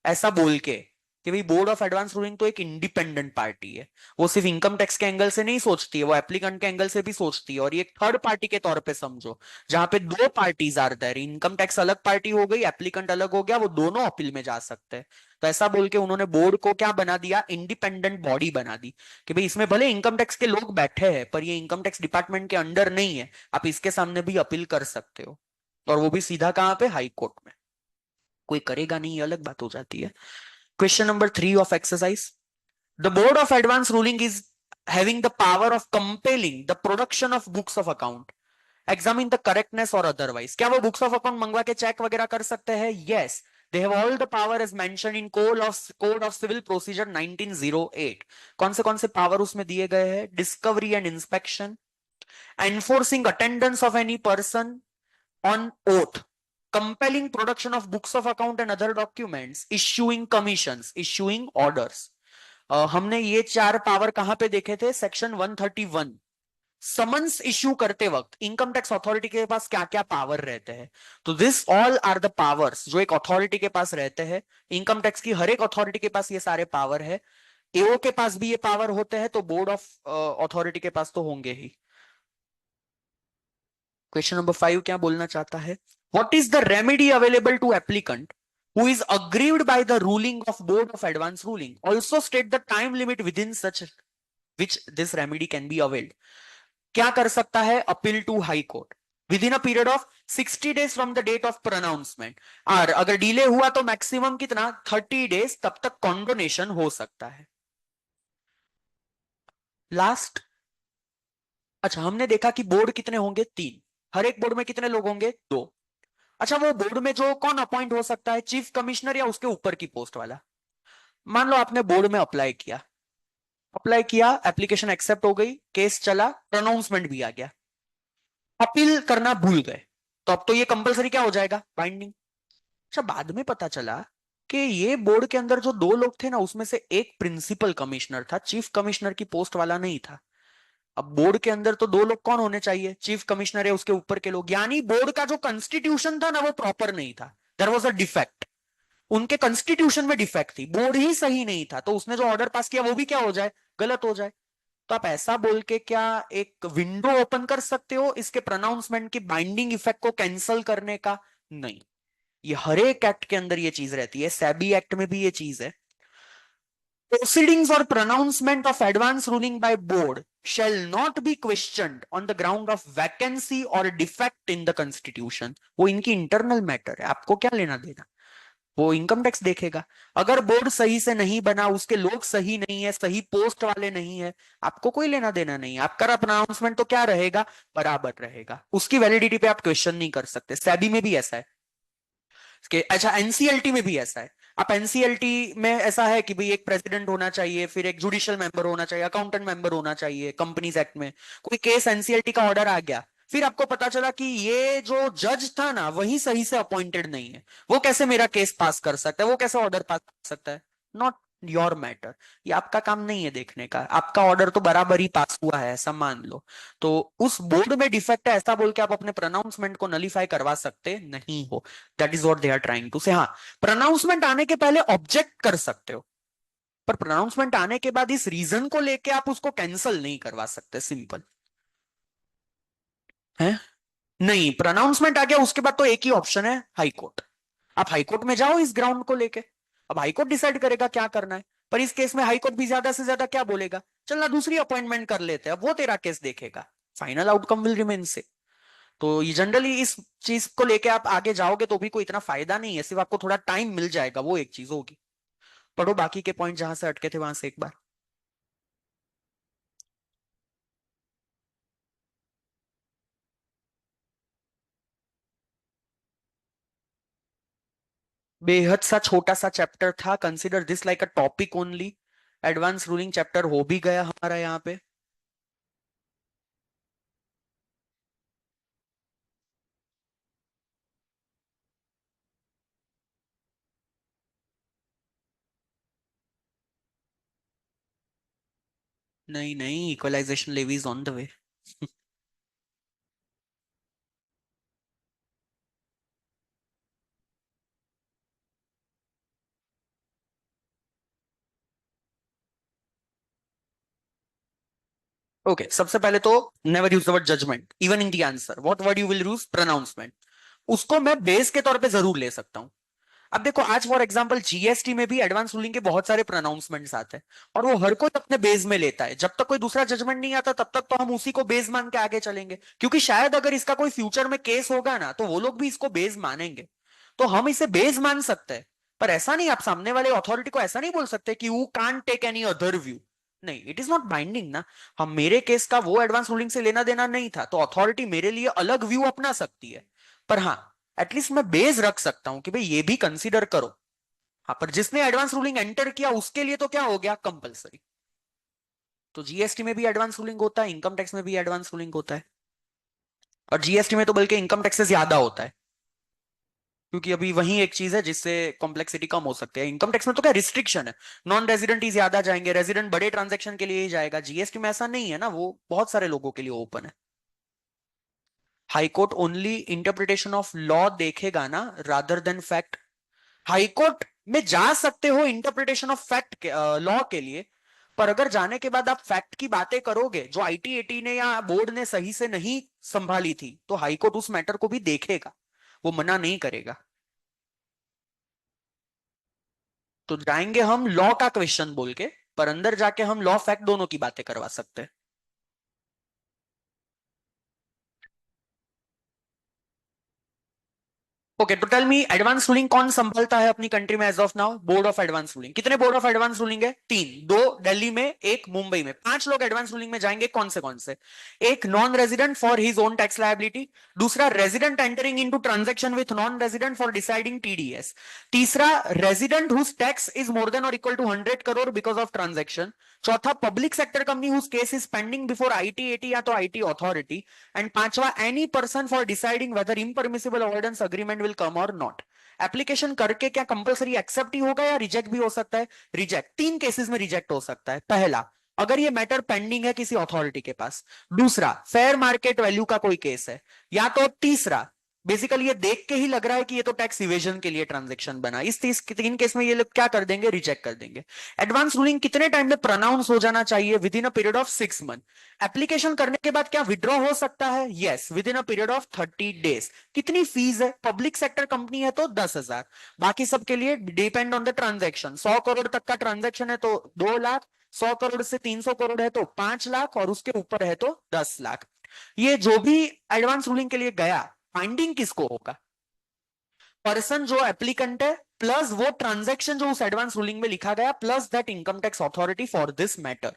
ऐसा बोल के, कि भाई बोर्ड ऑफ एडवांस रूलिंग तो एक इंडिपेंडेंट पार्टी है, वो सिर्फ इनकम टैक्स के एंगल से नहीं सोचती है, वो एप्लीकेंट के एंगल से भी सोचती है, और ये एक थर्ड पार्टी के तौर पे समझो, जहां पे दो parties are there, income tax अलग पार्टी हो गई, एप्लीकेंट अलग हो गया, वो दोनों अपील में जा सकते हैं। तो ऐसा बोल के उन्होंने बोर्ड को क्या बना दिया? इंडिपेंडेंट बॉडी बना दी, कि भाई इसमें भले इनकम टैक्स के लोग बैठे हैं पर ये इनकम टैक्स डिपार्टमेंट के अंडर नहीं है, आप इसके सामने भी अपील कर सकते हो, और वो भी सीधा कहां पे? हाई कोर्ट में। कोई करेगा नहीं, ये अलग बात हो जाती है। Question number 3 of exercise. The Board of Advance Ruling is having the power of compelling the production of books of account. Examine the correctness or otherwise. क्या वो बुक्स ऑफ अकाउंट मंगवा के चेक वगैरह कर सकते हैं? Yes. They have all the power as mentioned in Code of Civil Procedure 1908. कौन से पावर उसमें दिए गए हैं? Discovery and inspection, enforcing attendance of any person on oath, compelling production of books of account and other documents, issuing commissions, issuing orders. हमने ये चार पावर कहां पे देखे थे? सेक्शन 131। समन्स इश्यू करते वक्त इनकम टैक्स अथॉरिटी के पास क्या क्या पावर रहते हैं? तो this all are the powers जो एक अथॉरिटी के पास रहते हैं। इनकम टैक्स की हर एक अथॉरिटी के पास ये सारे पावर है। एओ के पास भी ये पावर होते हैं, तो बोर्ड ऑफ अथॉरिटी के पास तो होंगे ही। क्वेश्चन नंबर 5 क्या बोलना चाहता है? What is the remedy available to applicant who is aggrieved by the ruling of Board of Advance Ruling? Also state the time limit within such which this remedy can be availed. क्या कर सकता है? Appeal to high court within a period of 60 days from the date of pronouncement, और अगर डिले हुआ तो मैक्सिमम कितना? 30 डेज, तब तक कॉन्डोनेशन हो सकता है। लास्ट, अच्छा हमने देखा कि बोर्ड कितने होंगे? 3। हर एक बोर्ड में कितने लोग होंगे? 2। अच्छा, वो बोर्ड में जो कौन अपॉइंट हो सकता है? चीफ कमिश्नर या उसके ऊपर की पोस्ट वाला। मान लो आपने बोर्ड में अप्लाई किया, एप्लीकेशन एक्सेप्ट हो गई, केस चला, प्रोनाउंसमेंट भी आ गया, अपील करना भूल गए, तो अब तो ये कंपलसरी क्या हो जाएगा? बाइंडिंग। अच्छा, बाद में पता चला कि ये बोर्ड के अंदर जो 2 लोग थे ना, उसमें से एक प्रिंसिपल कमिश्नर था, चीफ कमिश्नर की पोस्ट वाला नहीं था। अब बोर्ड के अंदर तो 2 लोग कौन होने चाहिए? चीफ कमिश्नर है, उसके ऊपर के लोग। यानी बोर्ड का जो कॉन्स्टिट्यूशन था ना, वो प्रॉपर नहीं था। देयर वाज अ डिफेक्ट, उनके कॉन्स्टिट्यूशन में डिफेक्ट थी, बोर्ड ही सही नहीं था, तो उसने जो ऑर्डर पास किया वो भी क्या हो जाए? गलत हो जाए। तो आप ऐसा बोल के क्या एक विंडो ओपन कर सकते हो इसके प्रोनाउंसमेंट की बाइंडिंग इफेक्ट को कैंसिल करने का? नहीं। ये हर एक एक्ट के अंदर ये चीज रहती है, सेबी एक्ट में भी ये चीज है। Proceedings or pronouncement of advance ruling by board shall not be questioned on the ground of vacancy or defect in the constitution. वो इनकी इंटरनल मैटर है, आपको क्या लेना देना? वो इनकम टैक्स देखेगा। अगर बोर्ड सही से नहीं बना, उसके लोग सही नहीं है, सही पोस्ट वाले नहीं है, आपको कोई लेना देना नहीं है। आपका प्रोनाउंसमेंट तो क्या रहेगा? बराबर रहेगा। उसकी वैलिडिटी पे आप क्वेश्चन नहीं कर सकते। सेबी में भी ऐसा है। अच्छा, एनसीएलटी में भी ऐसा है। आप एनसीएलटी में ऐसा है कि भाई एक प्रेसिडेंट होना चाहिए, फिर एक जुडिशियल मेंबर होना चाहिए, अकाउंटेंट मेंबर होना चाहिए। कंपनीज एक्ट में कोई केस एनसीएलटी का ऑर्डर आ गया, फिर आपको पता चला कि ये जो जज था ना वही सही से अपॉइंटेड नहीं है, वो कैसे मेरा केस पास कर सकता है, वो कैसे ऑर्डर पास कर सकता है? Not your matter. ये आपका काम नहीं है देखने का। आपका ऑर्डर तो बराबर ही पास हुआ है ऐसा मान लो। तो उस बोर्ड में डिफेक्ट है ऐसा बोल के आप अपने प्रोनाउंसमेंट को नलीफाई करवा सकते नहीं हो। That is what they are trying to say. हाँ, प्रोनाउंसमेंट आने के पहले ऑब्जेक्ट कर सकते हो, पर प्रोनाउंसमेंट आने के बाद इस रीजन को लेके आप उसको कैंसिल नहीं करवा सकते। सिंपल है। नहीं, प्रोनाउंसमेंट आ गया उसके बाद तो एक ही ऑप्शन है, हाई कोर्ट। आप हाई कोर्ट में जाओ इस ग्राउंड को लेके। अब हाई कोर्ट डिसाइड करेगा क्या करना है। पर इस केस में हाई कोर्ट भी ज्यादा से ज्यादा क्या बोलेगा, चलना दूसरी अपॉइंटमेंट कर लेते हैं, अब वो तेरा केस देखेगा। फाइनल आउटकम विल रिमेन से। तो ये जनरली इस चीज को लेके आप आगे जाओगे तो भी कोई इतना फायदा नहीं है, सिर्फ आपको थोड़ा टाइम मिल जाएगा, वो एक चीज होगी। पढ़ो बाकी के पॉइंट जहां से अटके थे वहां से एक बार। बेहद सा छोटा सा चैप्टर था, consider this like a topic only. Advance ruling chapter हो भी गया हमारा यहाँ पे। नहीं नहीं, equalisation levy is on the way. Okay, सबसे पहले तो never use the word judgement even in the answer. What word you will use? Pronouncement. उसको मैं बेस के तौर पे जरूर ले सकता हूं। अब देखो, आज फॉर एग्जांपल जीएसटी में भी एडवांस रूलिंग के बहुत सारे प्रोनाउंसमेंट्स आते हैं, और वो हर कोई अपने बेस में लेता है। जब तक कोई दूसरा जजमेंट नहीं आता तब तक तो हम उसी को बेस मान के आगे चलेंगे, क्योंकि शायद अगर इसका कोई फ्यूचर में केस होगा ना तो वो लोग भी इसको बेस मानेंगे। तो हम इसे बेस मान सकते हैं। पर ऐसा नहीं, आप सामने वाले अथॉरिटी को ऐसा नहीं बोल सकते कि वो can't take any other view. नहीं, इट इज नॉट बाइंडिंग ना। हम, मेरे केस का वो एडवांस रूलिंग से लेना देना नहीं था, तो अथॉरिटी मेरे लिए अलग व्यू अपना सकती है। पर हाँ, एटलीस्ट मैं बेस रख सकता हूं कि भाई ये भी कंसीडर करो। हाँ, पर जिसने एडवांस रूलिंग एंटर किया उसके लिए तो क्या हो गया, कंपलसरी। तो जीएसटी में भी एडवांस रूलिंग होता है, इनकम टैक्स में भी एडवांस रूलिंग होता है। और जीएसटी में तो बल्कि इनकम टैक्स से ज्यादा होता है, क्योंकि अभी वही एक चीज है जिससे कॉम्प्लेक्सिटी कम हो सकती है। इनकम टैक्स में तो क्या रिस्ट्रिक्शन है, नॉन रेजिडेंट ही ज्यादा जाएंगे, रेजिडेंट बड़े ट्रांजेक्शन के लिए ही जाएगा। जीएसटी में ऐसा नहीं है ना, वो बहुत सारे लोगों के लिए ओपन है। High court only interpretation of law देखेगा ना, rather than fact. High court में जा सकते हो इंटरप्रिटेशन ऑफ फैक्ट लॉ के लिए, पर अगर जाने के बाद आप फैक्ट की बातें करोगे जो आईटी ने या बोर्ड ने सही से नहीं संभाली थी, तो हाई कोर्ट उस मैटर को भी देखेगा, वो मना नहीं करेगा। तो जाएंगे हम लॉ का क्वेश्चन बोल के, पर अंदर जाके हम लॉ फैक्ट दोनों की बातें करवा सकते हैं। ओके, तो टेल मी, एडवांस रूलिंग कौन संभालता है अपनी कंट्री में as of now? Board of advance ruling. कितने बोर्ड ऑफ एडवांस रूलिंग है? तीन, दो दिल्ली में, एक मुंबई में। पांच लोग एडवांस रूलिंग में जाएंगे, कौन से? एक non resident for his own tax liability, दूसरा resident entering into transaction with non resident for deciding TDS, तीसरा resident whose tax is more than और equal to 100 crore because of transaction, चौथा public sector company whose case is pending before IT या तो आईटी अथॉरिटी, एंड पांचवा any person for deciding whether impermissible avoidance agreement will come और नॉट। एप्लीकेशन करके क्या कंपलसरी एक्सेप्ट ही होगा या रिजेक्ट भी हो सकता है? रिजेक्ट। तीन केसेस में रिजेक्ट हो सकता है। पहला, अगर ये मैटर पेंडिंग है किसी अथॉरिटी के पास, दूसरा फेयर मार्केट वैल्यू का कोई केस है, या तो तीसरा बेसिकली ये देख के ही लग रहा है कि ये तो टैक्स इवेजन के लिए ट्रांजैक्शन बना। इस तीन केस में ये लोग क्या कर देंगे, रिजेक्ट कर देंगे। एडवांस रूलिंग कितने टाइम में प्रोनाउंस हो जाना चाहिए? With in a period of 6 month. Application करने के बाद क्या विड्रॉ हो सकता है? Yes, with in a period of 30 days. कितनी फीस है? पब्लिक सेक्टर कंपनी है तो 10,000, बाकी सबके लिए depend on the transaction. 100 crore तक का ट्रांजेक्शन है तो 2 लाख, 100 करोड़ से 300 करोड़ है तो 5 लाख, और उसके ऊपर है तो 10 लाख। ये जो भी एडवांस रूलिंग के लिए गया, फाइंडिंग किसको होगा? पर्सन जो एप्लीकेंट है, प्लस वो ट्रांजैक्शन जो उस एडवांस रूलिंग में लिखा गया, plus that income tax authority for this matter.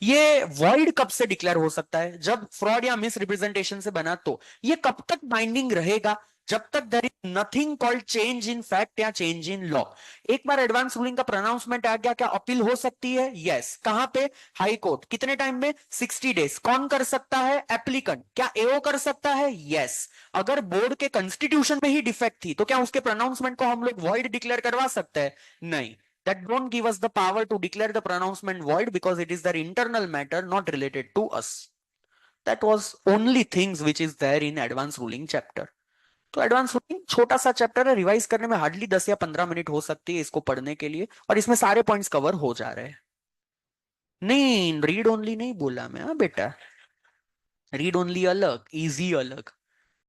ये वॉइड कब से डिक्लेयर हो सकता है? जब फ्रॉड या मिस रिप्रेजेंटेशन से बना। तो ये कब तक बाइंडिंग रहेगा? जब तक there is nothing called change in fact या चेंज इन लॉ। एक बार एडवांस रूलिंग का प्रोनाउंसमेंट आ गया, क्या अपील हो सकती है? यस। कहां पे? High court. कितने टाइम में? 60 डेज। कौन कर सकता है? एप्लीकेंट। क्या एओ कर सकता है? यस। अगर बोर्ड के कॉन्स्टिट्यूशन में ही डिफेक्ट थी तो क्या उसके प्रोनाउंसमेंट को हम लोग वॉइड डिक्लेयर करवा सकते हैं? नहीं। That don't give us the power to declare the pronouncement void because it is their internal matter, not related to us. That was only things which is there in advanced ruling chapter. तो एडवांस रूलिंग छोटा सा चैप्टर है, रिवाइज करने में हार्डली 10 या 15 मिनट हो सकती है इसको पढ़ने के लिए, और इसमें सारे पॉइंट्स कवर हो जा रहे हैं। नहीं, रीड ओनली नहीं बोला मैं, हाँ बेटा, रीड ओनली अलग, इजी अलग।